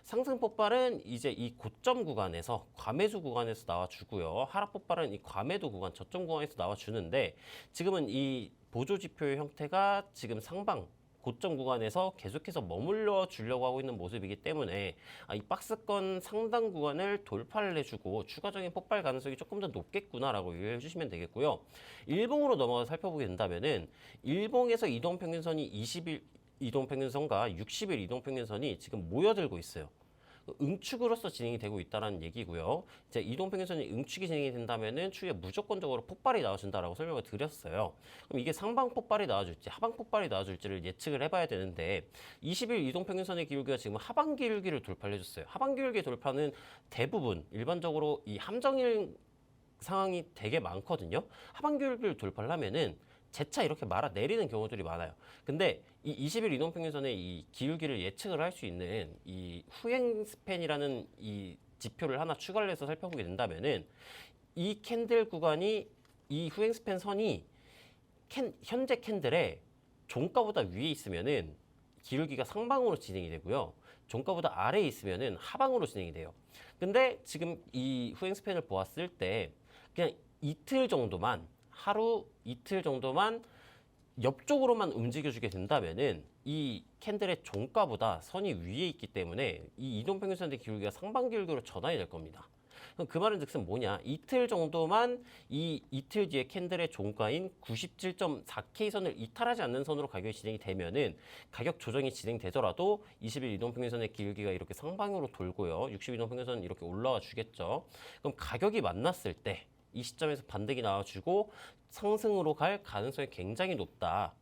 상승 폭발은 이제 이 고점 구간에서 과매수 구간에서 나와주고요. 하락 폭발은 이 과매도 구간, 저점 구간에서 나와주는데 지금은 이 보조 지표의 형태가 지금 상방 고점 구간에서 계속해서 머물러 주려고 하고 있는 모습이기 때문에 이 박스권 상단 구간을 돌파를 해주고 추가적인 폭발 가능성이 조금 더 높겠구나라고 이해해 주시면 되겠고요. 일봉으로 넘어가서 살펴보게 된다면은 일봉에서 이동평균선이 20일 이동평균선과 60일 이동평균선이 지금 모여들고 있어요. 응축으로서 진행이 되고 있다는 얘기고요. 이제 이동평균선이 응축이 진행이 된다면은 추후에 무조건적으로 폭발이 나와준다라고 설명을 드렸어요. 그럼 이게 상방 폭발이 나와줄지 하방 폭발이 나와줄지를 예측을 해봐야 되는데 20일 이동평균선의 기울기가 지금 하방 기울기를 돌파를 해줬어요. 하방 기울기 돌파는 대부분 일반적으로 이 함정일 상황이 되게 많거든요. 하방 기울기를 돌파를 하면은 재차 이렇게 말아 내리는 경우들이 많아요. 근데 이 20일 이동평균선의 이 기울기를 예측을 할 수 있는 이 후행 스팬이라는 이 지표를 하나 추가를 해서 살펴보게 된다면은 이 캔들 구간이 이 후행 스팬 선이 현재 캔들의 종가보다 위에 있으면은 기울기가 상방으로 진행이 되고요. 종가보다 아래에 있으면은 하방으로 진행이 돼요. 근데 지금 이 후행 스팬을 보았을 때 그냥 이틀 정도만 하루 이틀 정도만 옆쪽으로만 움직여주게 된다면은 이 캔들의 종가보다 선이 위에 있기 때문에 이 이동평균선의 기울기가 상방 기울기로 전환이 될 겁니다. 그럼 그 말은 즉슨 뭐냐? 이틀 정도만 이 이틀 뒤에 캔들의 종가인 97.4K 선을 이탈하지 않는 선으로 가격이 진행이 되면은 가격 조정이 진행되더라도 20일 이동평균선의 기울기가 이렇게 상방으로 돌고요. 60일 이동평균선은 이렇게 올라와 주겠죠. 그럼 가격이 만났을 때 이 시점에서 반등이 나와주고 상승으로 갈 가능성이 굉장히 높다.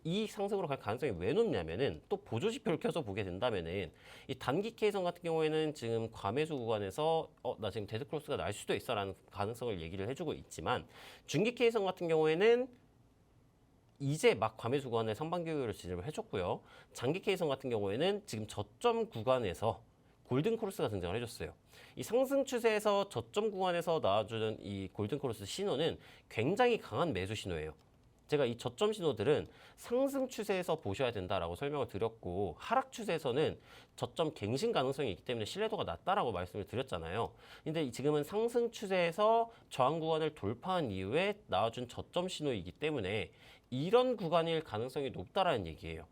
이 상승으로 갈 가능성이 왜 높냐면은 또 보조 지표를 켜서 보게 된다면은 이 단기 K선 같은 경우에는 지금 과매수 구간에서 나 지금 데드크로스가 날 수도 있어라는 가능성을 얘기를 해주고 있지만 중기 K선 같은 경우에는 이제 막 과매수 구간에 상방 기울기를 진입을 해줬고요. 장기 K선 같은 경우에는 지금 저점 구간에서 골든 크로스가 등장을 해줬어요. 이 상승 추세에서 저점 구간에서 나와주는 이 골든 크로스 신호는 굉장히 강한 매수 신호예요. 제가 이 저점 신호들은 상승 추세에서 보셔야 된다라고 설명을 드렸고 하락 추세에서는 저점 갱신 가능성이 있기 때문에 신뢰도가 낮다라고 말씀을 드렸잖아요. 근데 지금은 상승 추세에서 저항 구간을 돌파한 이후에 나와준 저점 신호이기 때문에 이런 구간일 가능성이 높다라는 얘기예요.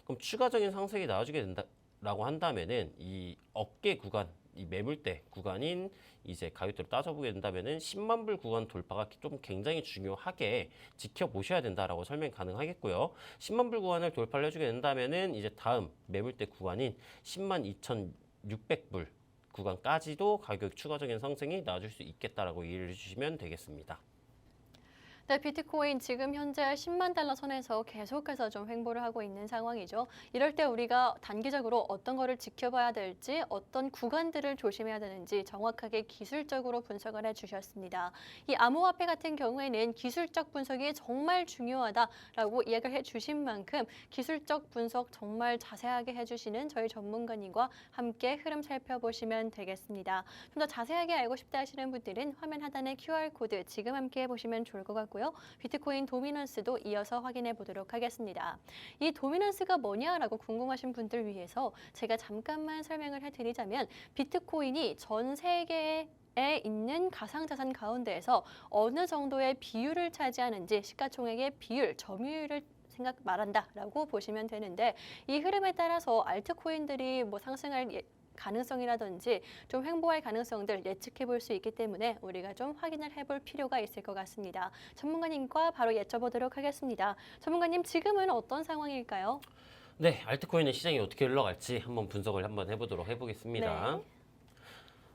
그럼 추가적인 상승이 나와주게 된다라고 한다면은 이 어깨 구간, 이 매물대 구간인 이제 가격대로 따져보게 된다면은 10만 불 구간 돌파가 좀 굉장히 중요하게 지켜보셔야 된다라고 설명 가능하겠고요. 10만 불 구간을 돌파를 해주게 된다면은 이제 다음 매물대 구간인 10만 2,600불 구간까지도 가격 추가적인 상승이 나와줄 수 있겠다라고 이해를 해주시면 되겠습니다. 네, 비트코인 지금 현재 10만 달러 선에서 계속해서 좀 횡보를 하고 있는 상황이죠. 이럴 때 우리가 단기적으로 어떤 거를 지켜봐야 될지, 어떤 구간들을 조심해야 되는지 정확하게 기술적으로 분석을 해주셨습니다. 이 암호화폐 같은 경우에는 기술적 분석이 정말 중요하다라고 이야기를 해주신 만큼 기술적 분석 정말 자세하게 해주시는 저희 전문가님과 함께 흐름 살펴보시면 되겠습니다. 좀 더 자세하게 알고 싶다 하시는 분들은 화면 하단의 QR코드 지금 함께 해보시면 좋을 것 같고요. 비트코인 도미넌스도 이어서 확인해 보도록 하겠습니다. 이 도미넌스가 뭐냐라고 궁금하신 분들 위해서 제가 잠깐만 설명을 해드리자면 비트코인이 전 세계에 있는 가상자산 가운데에서 어느 정도의 비율을 차지하는지 시가총액의 비율, 점유율을 말한다라고 보시면 되는데 이 흐름에 따라서 알트코인들이 뭐 상승할 가능성이라든지 좀 횡보할 가능성들 예측해 볼 수 있기 때문에 우리가 좀 확인을 해볼 필요가 있을 것 같습니다. 전문가님과 바로 여쭤보도록 하겠습니다. 전문가님, 지금은 어떤 상황일까요? 네, 알트코인의 시장이 어떻게 흘러갈지 한번 분석을 한번 해보겠습니다. 네.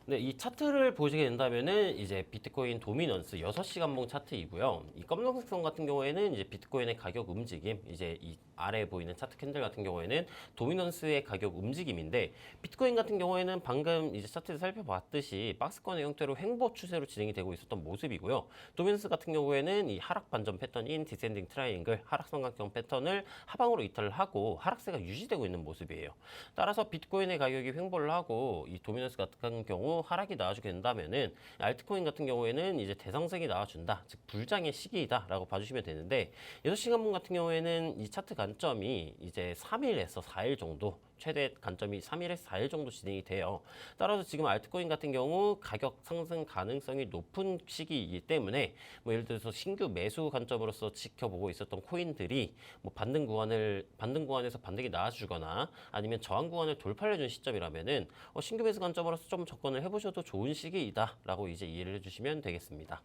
네, 이 차트를 보시게 된다면은 이제 비트코인 도미넌스 6시간봉 차트이고요. 이 검정색 선 같은 경우에는 이제 비트코인의 가격 움직임, 이제 이 아래에 보이는 차트 캔들 같은 경우에는 도미넌스의 가격 움직임인데 비트코인 같은 경우에는 방금 이제 차트에서 살펴봤듯이 박스권의 형태로 횡보 추세로 진행이 되고 있었던 모습이고요. 도미넌스 같은 경우에는 이 하락 반전 패턴인 디센딩 트라이앵글, 하락 삼각형 패턴을 하방으로 이탈을 하고 하락세가 유지되고 있는 모습이에요. 따라서 비트코인의 가격이 횡보를 하고 이 도미넌스 같은 경우 하락이 나와주게 된다면은 알트코인 같은 경우에는 이제 대상색이 나와준다, 즉 불장의 시기이다라고 봐주시면 되는데 6시간봉 같은 경우에는 이 차트 관점이 이제 3일에서 4일 정도, 최대 관점이 3일에서 4일 정도 진행이 돼요. 따라서 지금 알트코인 같은 경우 가격 상승 가능성이 높은 시기이기 때문에 뭐 예를 들어서 신규 매수 관점으로서 지켜보고 있었던 코인들이 뭐 반등 구간에서 반등이 나와주거나 아니면 저항 구간을 돌파해준 시점이라면은 신규 매수 관점으로서 좀 접근을 해보셔도 좋은 시기이다라고 이제 이해를 해주시면 되겠습니다.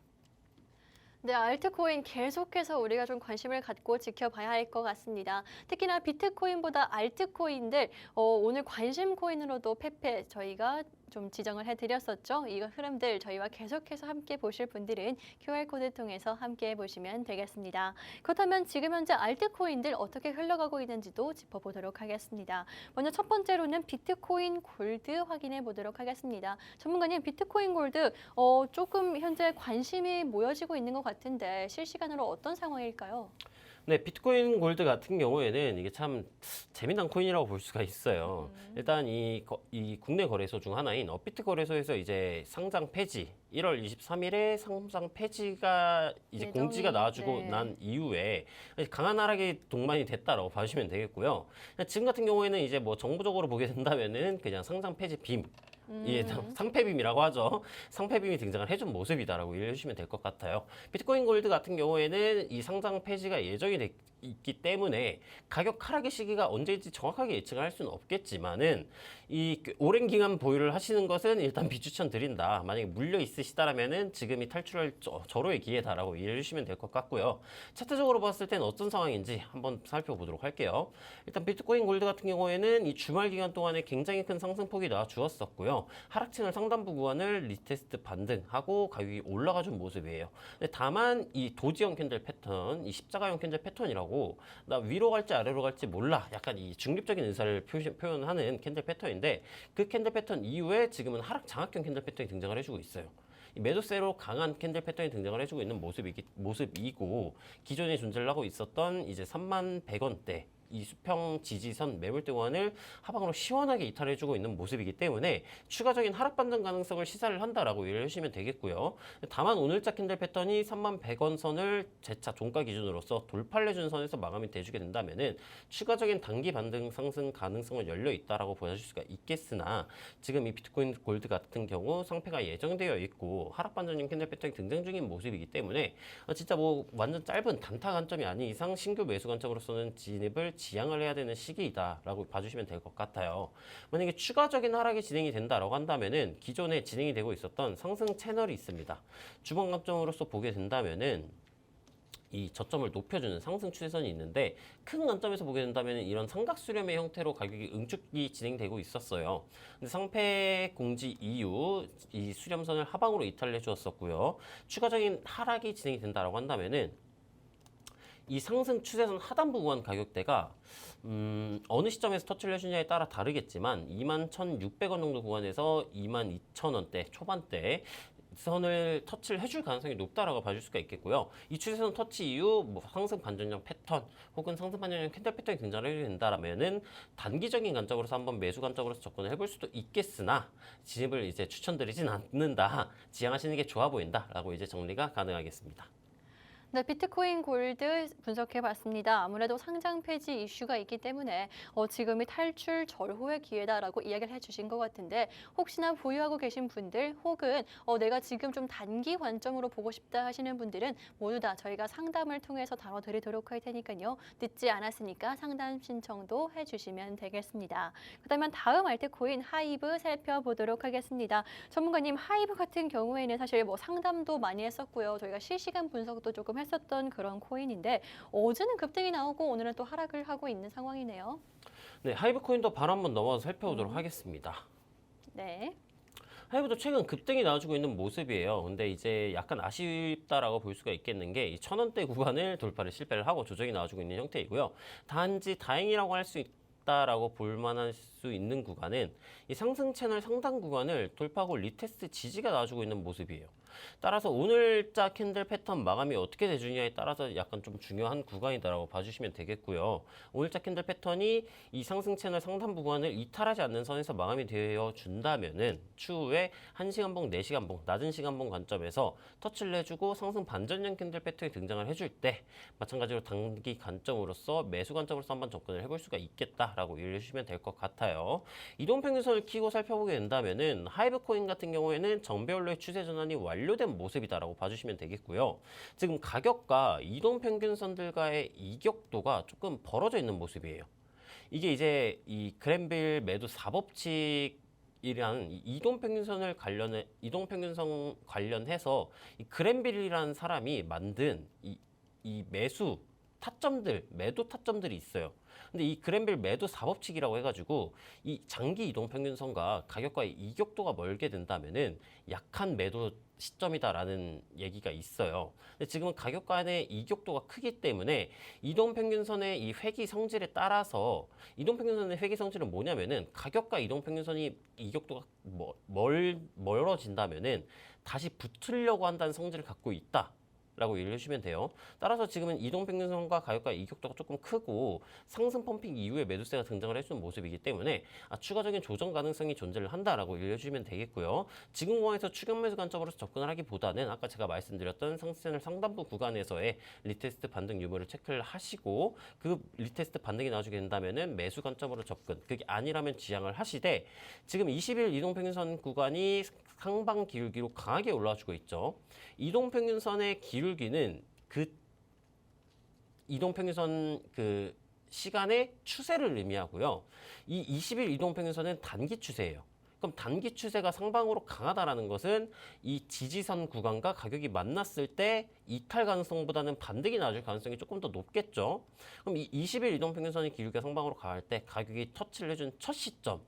네, 알트코인 계속해서 우리가 좀 관심을 갖고 지켜봐야 할 것 같습니다. 특히나 비트코인보다 알트코인들, 오늘 관심 코인으로도 페페 저희가 좀 지정을 해드렸었죠. 이 흐름들 저희와 계속해서 함께 보실 분들은 QR코드 통해서 함께 보시면 되겠습니다. 그렇다면 지금 현재 알트코인들 어떻게 흘러가고 있는지도 짚어보도록 하겠습니다. 먼저 첫 번째로는 비트코인 골드 확인해 보도록 하겠습니다. 전문가님, 비트코인 골드 조금 현재 관심이 모여지고 있는 것 같은데 실시간으로 어떤 상황일까요? 네, 비트코인 골드 같은 경우에는 이게 참 재미난 코인이라고 볼 수가 있어요. 일단 이 국내 거래소 중 하나인 업비트 거래소에서 이제 상장 폐지, 1월 23일에 상장 폐지가 이제 예정이, 공지가 나와주고 네. 난 이후에 강한 하락이 동반이 됐다라고 봐주시면 되겠고요. 지금 같은 경우에는 이제 뭐 정부적으로 보게 된다면은 그냥 상장 폐지 빔, 예, 상패빔이라고 하죠. 상패빔이 등장을 해준 모습이다라고 이해해 주시면 될 것 같아요. 비트코인 골드 같은 경우에는 이 상장 폐지가 예정이 있기 때문에 가격 하락의 시기가 언제인지 정확하게 예측을 할 수는 없겠지만은 이 오랜 기간 보유를 하시는 것은 일단 비추천 드린다. 만약에 물려 있으시다라면은 지금이 탈출할 절호의 기회다라고 이해해 주시면 될 것 같고요. 차트적으로 봤을 때는 어떤 상황인지 한번 살펴보도록 할게요. 일단 비트코인 골드 같은 경우에는 이 주말 기간 동안에 굉장히 큰 상승폭이 나와주었었고요. 하락층을 상단부 구간을 리테스트 반등하고 가격이 올라가준 모습이에요. 근데 다만 이 도지형 캔들 패턴, 이 십자가형 캔들 패턴이라고 나 위로 갈지 아래로 갈지 몰라. 약간 이 중립적인 의사를 표현하는 캔들 패턴인데 그 캔들 패턴 이후에 지금은 하락 장악형 캔들 패턴이 등장을 해주고 있어요. 이 매도세로 강한 캔들 패턴이 등장을 해주고 있는 모습이고 기존에 존재를 하고 있었던 이제 31,100원대 이 수평 지지선 매물대 구간을 하방으로 시원하게 이탈해주고 있는 모습이기 때문에 추가적인 하락 반등 가능성을 시사를 한다라고 이해를 해주시면 되겠고요. 다만 오늘자 캔들 패턴이 31,100원 선을 재차 종가 기준으로서 돌파를 해준 선에서 마감이 돼주게 된다면은 추가적인 단기 반등 상승 가능성은 열려 있다라고 보여줄 수가 있겠으나 지금 이 비트코인 골드 같은 경우 상패가 예정되어 있고 하락 반전형 캔들 패턴이 등장 중인 모습이기 때문에 진짜 뭐 완전 짧은 단타 관점이 아닌 이상 신규 매수 관점으로서는 진입을 지양을 해야 되는 시기이다라고 봐주시면 될 것 같아요. 만약에 추가적인 하락이 진행이 된다라고 한다면은 기존에 진행이 되고 있었던 상승 채널이 있습니다. 주봉 관점으로서 보게 된다면은 이 저점을 높여주는 상승 추세선이 있는데 큰 관점에서 보게 된다면 이런 삼각 수렴의 형태로 가격이 응축이 진행되고 있었어요. 근데 상패 공지 이후 이 수렴선을 하방으로 이탈해 주었었고요. 추가적인 하락이 진행이 된다라고 한다면은 이 상승 추세선 하단부 구간 가격대가 어느 시점에서 터치를 해주냐에 따라 다르겠지만 21,600원 정도 구간에서 22,000원대 초반대 선을 터치를 해줄 가능성이 높다라고 봐줄 수가 있겠고요. 이 추세선 터치 이후 뭐 상승 반전형 패턴 혹은 상승 반전형 캔들 패턴이 등장을 해야 된다라면은 단기적인 관점으로서 한번 매수 관점으로서 접근을 해볼 수도 있겠으나 진입을 이제 추천드리진 않는다. 지양하시는 게 좋아 보인다라고 이제 정리가 가능하겠습니다. 네, 비트코인 골드 분석해봤습니다. 아무래도 상장 폐지 이슈가 있기 때문에 지금이 탈출 절호의 기회다라고 이야기를 해주신 것 같은데 혹시나 보유하고 계신 분들 혹은 내가 지금 좀 단기 관점으로 보고 싶다 하시는 분들은 모두 다 저희가 상담을 통해서 다뤄드리도록 할 테니까요. 늦지 않았으니까 상담 신청도 해주시면 되겠습니다. 그렇다면 다음 알트코인 하이브 살펴보도록 하겠습니다. 전문가님, 하이브 같은 경우에는 사실 뭐 상담도 많이 했었고요. 저희가 실시간 분석도 조금 했었던 그런 코인인데 어제는 급등이 나오고 오늘은 또 하락을 하고 있는 상황이네요. 네, 하이브 코인도 바로 한번 넘어가서 살펴보도록 하겠습니다. 네. 하이브도 최근 급등이 나와주고 있는 모습이에요. 근데 이제 약간 아쉽다라고 볼 수가 있겠는 게 이 1,000원대 구간을 돌파를 실패를 하고 조정이 나와주고 있는 형태이고요. 단지 다행이라고 할 수 있다라고 볼 만할 수 있는 구간은 이 상승 채널 상단 구간을 돌파하고 리테스트 지지가 나와주고 있는 모습이에요. 따라서 오늘자 캔들 패턴 마감이 어떻게 돼주냐에 따라서 약간 좀 중요한 구간이다라고 봐주시면 되겠고요. 오늘자 캔들 패턴이 이 상승 채널 상단 구간을 이탈하지 않는 선에서 마감이 되어 준다면은 추후에 1시간봉, 4시간봉, 낮은 시간봉 관점에서 터치를 해주고 상승 반전형 캔들 패턴이 등장을 해줄 때 마찬가지로 단기 관점으로서 매수 관점으로서 한번 접근을 해볼 수가 있겠다라고 이해해 주시면 될 것 같아요. 이동평균선을 키고 살펴보게 된다면은 하이브 코인 같은 경우에는 정배열로의 추세 전환이 완료된 모습이다라고 봐주시면 되겠고요. 지금 가격과 이동평균선들과의 이격도가 조금 벌어져 있는 모습이에요. 이게 이제 이 그랜빌 매도 4법칙 이란 이동평균선 관련해서 이 그랜빌이라는 사람이 만든 이 매도 타점들이 있어요. 근데 이 그랜빌 매도 4법칙이라고 해가지고 이 장기 이동평균선과 가격과의 이격도가 멀게 된다면은 약한 매도 시점이다라는 얘기가 있어요. 근데 지금은 가격 간의 이격도가 크기 때문에 이동평균선의 이 회귀 성질에 따라서 이동평균선의 회귀 성질은 뭐냐면은 가격과 이동평균선이 이격도가 멀어진다면은 다시 붙으려고 한다는 성질을 갖고 있다. 라고 이해를 해주시면 돼요. 따라서 지금은 이동평균선과 가격과 이격도가 조금 크고 상승 펌핑 이후에 매도세가 등장을 해주는 모습이기 때문에 추가적인 조정 가능성이 존재를 한다라고 이해해 주시면 되겠고요. 지금 구간에서 추격 매수 관점으로 접근을 하기보다는 아까 제가 말씀드렸던 상승 상단부 구간에서의 리테스트 반등 유무를 체크를 하시고 그 리테스트 반등이 나와주게 된다면은 매수 관점으로 접근, 그게 아니라면 지양을 하시되 지금 20일 이동평균선 구간이 상방 기울기로 강하게 올라와주고 있죠. 이동평균선의 기울기는 그 이동평균선 그 시간의 추세를 의미하고요. 이 20일 이동평균선은 단기 추세예요. 그럼 단기 추세가 상방으로 강하다라는 것은 이 지지선 구간과 가격이 만났을 때 이탈 가능성보다는 반등이 나줄 가능성이 조금 더 높겠죠. 그럼 이 20일 이동평균선의 기울기가 상방으로 강할 때 가격이 터치를 해준 첫 시점,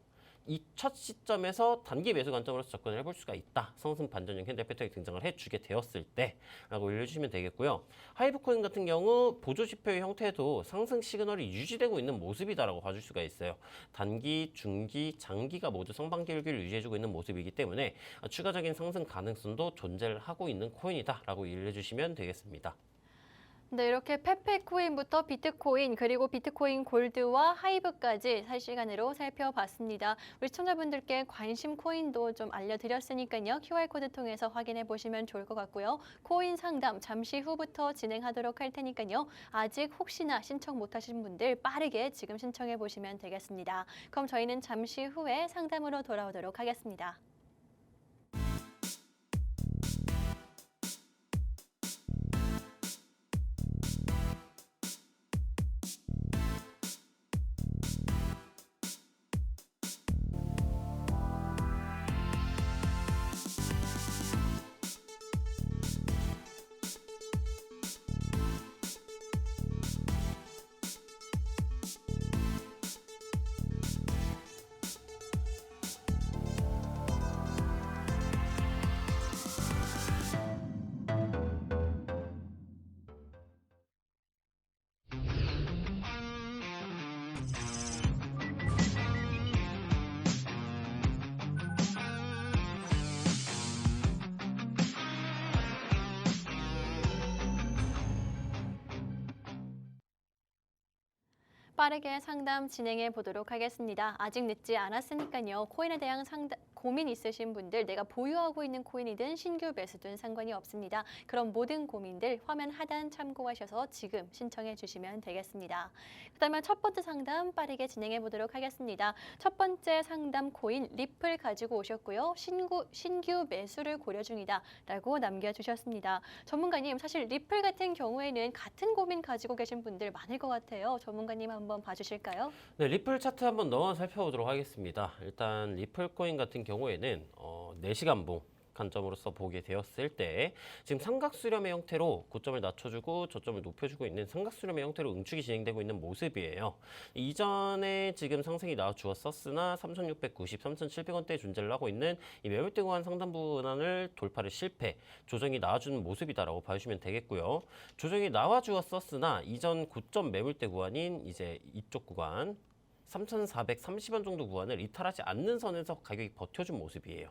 이 첫 시점에서 단기 매수 관점으로 접근을 해볼 수가 있다. 상승 반전형 캔들 패턴이 등장을 해주게 되었을 때 라고 알려주시면 되겠고요. 하이브코인 같은 경우 보조 지표의 형태도 상승 시그널이 유지되고 있는 모습이다라고 봐줄 수가 있어요. 단기, 중기, 장기가 모두 상방 기울기를 유지해주고 있는 모습이기 때문에 추가적인 상승 가능성도 존재를 하고 있는 코인이다라고 이해를 해주시면 되겠습니다. 네, 이렇게 페페코인부터 비트코인, 그리고 비트코인 골드와 하이브까지 실시간으로 살펴봤습니다. 우리 시청자분들께 관심 코인도 좀 알려드렸으니까요. QR코드 통해서 확인해 보시면 좋을 것 같고요. 코인 상담 잠시 후부터 진행하도록 할 테니까요. 아직 혹시나 신청 못하신 분들 빠르게 지금 신청해 보시면 되겠습니다. 그럼 저희는 잠시 후에 상담으로 돌아오도록 하겠습니다. 빠르게 상담 진행해 보도록 하겠습니다. 아직 늦지 않았으니까요. 코인에 대한 고민 있으신 분들, 내가 보유하고 있는 코인이든 신규 매수든 상관이 없습니다. 그럼 모든 고민들 화면 하단 참고하셔서 지금 신청해 주시면 되겠습니다. 그다음에 첫 번째 상담 빠르게 진행해 보도록 하겠습니다. 첫 번째 상담 코인 리플 가지고 오셨고요. 신규 매수를 고려 중이다 라고 남겨주셨습니다. 전문가님, 사실 리플 같은 경우에는 같은 고민 가지고 계신 분들 많을 것 같아요. 전문가님 한번 봐주실까요? 네, 리플 차트 한번 넣어 살펴보도록 하겠습니다. 일단 리플 코인 같은 경우에는 4시간봉 관점으로서 보게 되었을 때 지금 삼각수렴의 형태로 고점을 낮춰주고 저점을 높여주고 있는 삼각수렴의 형태로 응축이 진행되고 있는 모습이에요. 이전에 지금 상승이 나와주었었으나 3,690, 3,700원대에 존재를 하고 있는 이 매물대 구간 상단부 구간을 돌파를 실패, 조정이 나와주는 모습이다라고 봐주시면 되겠고요. 조정이 나와주었었으나 이전 고점 매물대 구간인 이제 이쪽 구간 3,430원 정도 구간을 이탈하지 않는 선에서 가격이 버텨준 모습이에요.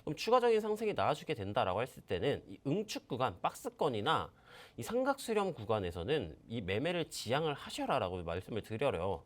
그럼 추가적인 상승이 나와주게 된다라고 했을 때는 이 응축 구간, 박스권이나 이 삼각수렴 구간에서는 이 매매를 지양을 하셔라라고 말씀을 드려요.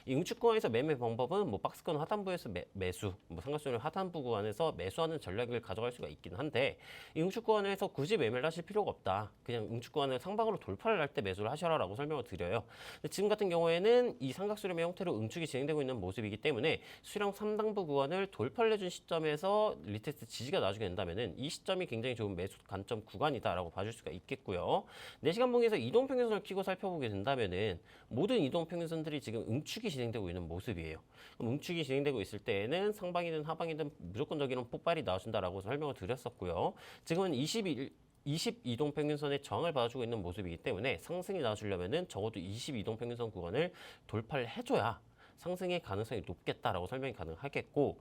이 응축 구간에서 매매 방법은 뭐 박스권 하단부에서 매수, 뭐 삼각수렴 하단부 구간에서 매수하는 전략을 가져갈 수가 있긴 한데 이 응축 구간에서 굳이 매매를 하실 필요가 없다. 그냥 응축 구간을 상방으로 돌파를 할 때 매수를 하셔라라고 설명을 드려요. 근데 지금 같은 경우에는 이 삼각수렴의 형태 형태로 응축이 진행되고 있는 모습이기 때문에 수렴 상단부 구간을 돌파를 해준 시점에서 리테스트 지지가 나중에 된다면은 이 시점이 굉장히 좋은 매수 관점 구간이다라고 봐줄 수가 있겠고요. 4시간 봉에서 이동평균선을 켜고 살펴보게 된다면은 모든 이동평균선들이 지금 응축이 진행되고 있는 모습이에요. 그럼 응축이 진행되고 있을 때에는 상방이든 하방이든 무조건적인 폭발이 나와준다라고 설명을 드렸었고요. 지금은 22동평균선의 저항을 받아주고 있는 모습이기 때문에 상승이 나와주려면은 적어도 22동평균선 구간을 돌파를 해줘야 상승의 가능성이 높겠다라고 설명이 가능하겠고,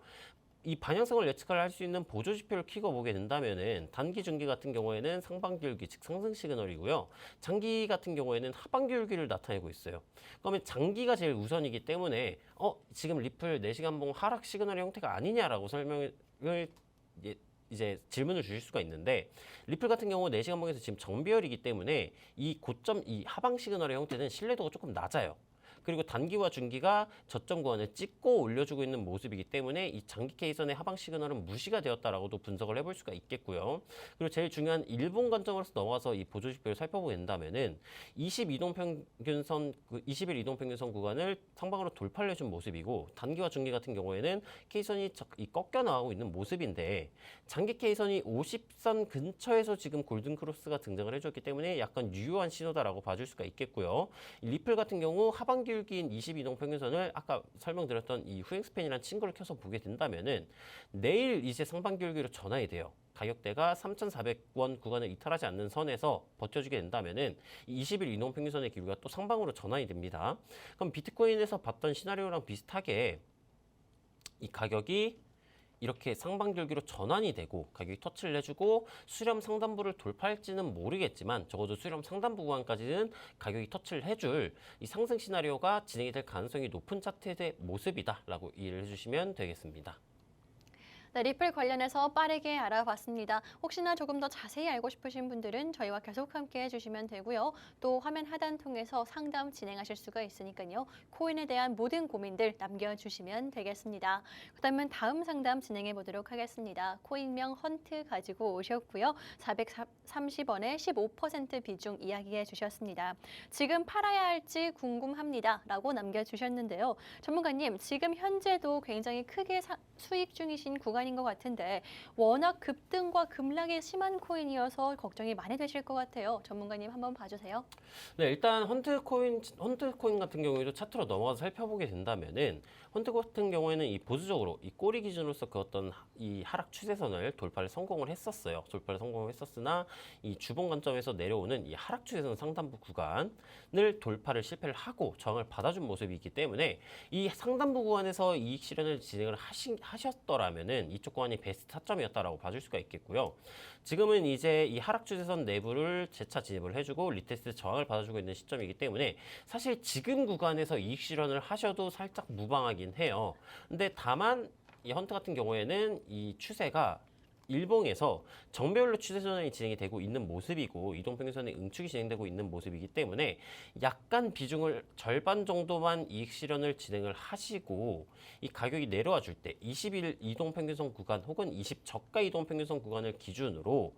이 방향성을 예측을 할 수 있는 보조 지표를 켜고 보게 된다면은 단기 중기 같은 경우에는 상반기울기 즉 상승 시그널이고요. 장기 같은 경우에는 하반기울기를 나타내고 있어요. 그러면 장기가 제일 우선이기 때문에 지금 리플 4시간 봉 하락 시그널의 형태가 아니냐라고 설명을 이제 질문을 주실 수가 있는데, 리플 같은 경우 4시간 봉에서 지금 정배열이기 때문에 이 고점 이 하방 시그널의 형태는 신뢰도가 조금 낮아요. 그리고 단기와 중기가 저점 구간을 찍고 올려주고 있는 모습이기 때문에 이 장기 K선의 하방 시그널은 무시가 되었다라고도 분석을 해볼 수가 있겠고요. 그리고 제일 중요한 일본 관점으로서 넘어가서 이 보조지표를 살펴보게 된다면은 21 이동평균선 구간을 상방으로 돌파를 해준 모습이고, 단기와 중기 같은 경우에는 K선이 꺾여 나가고 있는 모습인데, 장기 K선이 50선 근처에서 지금 골든크로스가 등장을 해줬기 때문에 약간 유효한 신호다라고 봐줄 수가 있겠고요. 리플 같은 경우 하반기 길기인 22동 평균선을 아까 설명드렸던 이 후행스팬이라는 친구를 켜서 보게 된다면은 내일 이제 상반기울기로 전환이 돼요. 가격대가 3,400원 구간을 이탈하지 않는 선에서 버텨주게 된다면은 20일 이동 평균선의 기울기가 또 상방으로 전환이 됩니다. 그럼 비트코인에서 봤던 시나리오랑 비슷하게 이 가격이 이렇게 상반기울기로 전환이 되고 가격이 터치를 해주고 수렴 상단부를 돌파할지는 모르겠지만 적어도 수렴 상단부 구간까지는 가격이 터치를 해줄 이 상승 시나리오가 진행이 될 가능성이 높은 차트의 모습이다라고 이해를 해주시면 되겠습니다. 네, 리플 관련해서 빠르게 알아봤습니다. 혹시나 조금 더 자세히 알고 싶으신 분들은 저희와 계속 함께 해주시면 되고요. 또 화면 하단 통해서 상담 진행하실 수가 있으니까요. 코인에 대한 모든 고민들 남겨주시면 되겠습니다. 그다음은 다음 상담 진행해 보도록 하겠습니다. 코인명 헌트 가지고 오셨고요. 430원에 15% 비중 이야기해 주셨습니다. 지금 팔아야 할지 궁금합니다. 라고 남겨주셨는데요. 전문가님, 지금 현재도 굉장히 크게 수익 중이신 구간인 것 같은데 워낙 급등과 급락이 심한 코인이어서 걱정이 많이 되실 것 같아요. 전문가님 한번 봐주세요. 네, 일단 헌트 코인 같은 경우에도 차트로 넘어가서 살펴보게 된다면은 헌트 같은 경우에는 이 보수적으로 이 꼬리 기준으로서 그었던 이 하락 추세선을 돌파를 성공을 했었어요. 돌파를 성공을 했었으나 이 주봉 관점에서 내려오는 이 하락 추세선 상단부 구간을 돌파를 실패를 하고 저항을 받아준 모습이 있기 때문에 이 상단부 구간에서 이익 실현을 진행을 하셨더라면은 이쪽 구간이 베스트 타점이었다라고 봐줄 수가 있겠고요. 지금은 이제 이 하락 추세선 내부를 재차 진입을 해주고 리테스트 저항을 받아주고 있는 시점이기 때문에 사실 지금 구간에서 이익 실현을 하셔도 살짝 무방하긴 해요. 근데 다만 이 헌트 같은 경우에는 이 추세가 일봉에서 정배열로 추세 전환이 진행이 되고 있는 모습이고 이동평균선의 응축이 진행되고 있는 모습이기 때문에 약간 비중을 절반 정도만 이익 실현을 진행을 하시고 이 가격이 내려와 줄 때 20일 이동평균선 구간 혹은 20저가 이동평균선 구간을 기준으로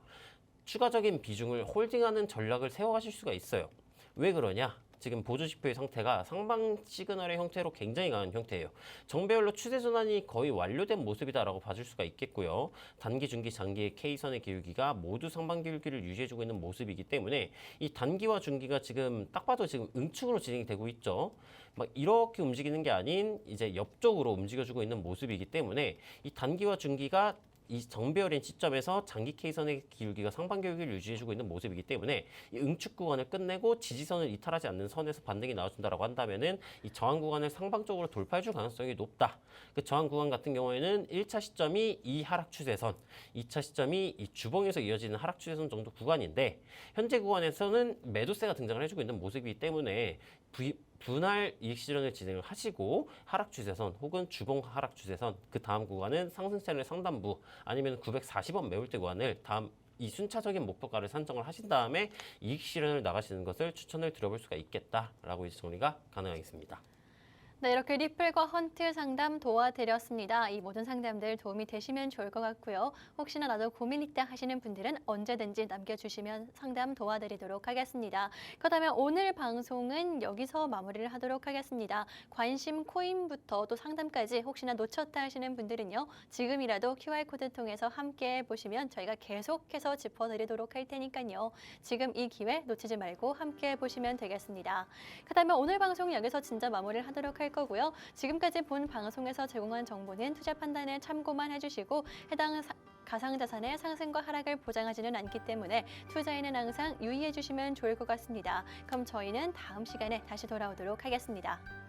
추가적인 비중을 홀딩하는 전략을 세워가실 수가 있어요. 왜 그러냐? 지금 보조지표의 상태가 상방 시그널의 형태로 굉장히 강한 형태예요. 정배열로 추세 전환이 거의 완료된 모습이다라고 봐줄 수가 있겠고요. 단기, 중기, 장기의 K선의 기울기가 모두 상방 기울기를 유지해주고 있는 모습이기 때문에 이 단기와 중기가 지금 딱 봐도 지금 응축으로 진행이 되고 있죠. 막 이렇게 움직이는 게 아닌 이제 옆쪽으로 움직여주고 있는 모습이기 때문에 이 단기와 중기가 이 정배열인 시점에서 장기 K선의 기울기가 상방 기울기를 유지해주고 있는 모습이기 때문에 이 응축 구간을 끝내고 지지선을 이탈하지 않는 선에서 반등이 나와준다라고 한다면은 이 저항 구간을 상방적으로 돌파해줄 가능성이 높다. 그 저항 구간 같은 경우에는 1차 시점이 이 하락 추세선, 2차 시점이 이 주봉에서 이어지는 하락 추세선 정도 구간인데 현재 구간에서는 매도세가 등장을 해주고 있는 모습이기 때문에 분할 이익 실현을 진행을 하시고 하락 추세선 혹은 주봉 하락 추세선 그 다음 구간은 상승 채널 상단부 아니면 940원 매물대 구간을 다음 이 순차적인 목표가를 산정을 하신 다음에 이익 실현을 나가시는 것을 추천을 드려볼 수가 있겠다라고 이제 정리가 가능하겠습니다. 네, 이렇게 리플과 헌트 상담 도와드렸습니다. 이 모든 상담들 도움이 되시면 좋을 것 같고요. 혹시나 나도 고민 있다 하시는 분들은 언제든지 남겨주시면 상담 도와드리도록 하겠습니다. 그렇다면 오늘 방송은 여기서 마무리를 하도록 하겠습니다. 관심 코인부터 또 상담까지 혹시나 놓쳤다 하시는 분들은요. 지금이라도 QR코드 통해서 함께 보시면 저희가 계속해서 짚어드리도록 할 테니까요. 지금 이 기회 놓치지 말고 함께 보시면 되겠습니다. 그렇다면 오늘 방송 여기서 진짜 마무리를 하도록 할 거고요. 지금까지 본 방송에서 제공한 정보는 투자 판단에 참고만 해주시고 해당 가상자산의 상승과 하락을 보장하지는 않기 때문에 투자에는 항상 유의해 주시면 좋을 것 같습니다. 그럼 저희는 다음 시간에 다시 돌아오도록 하겠습니다.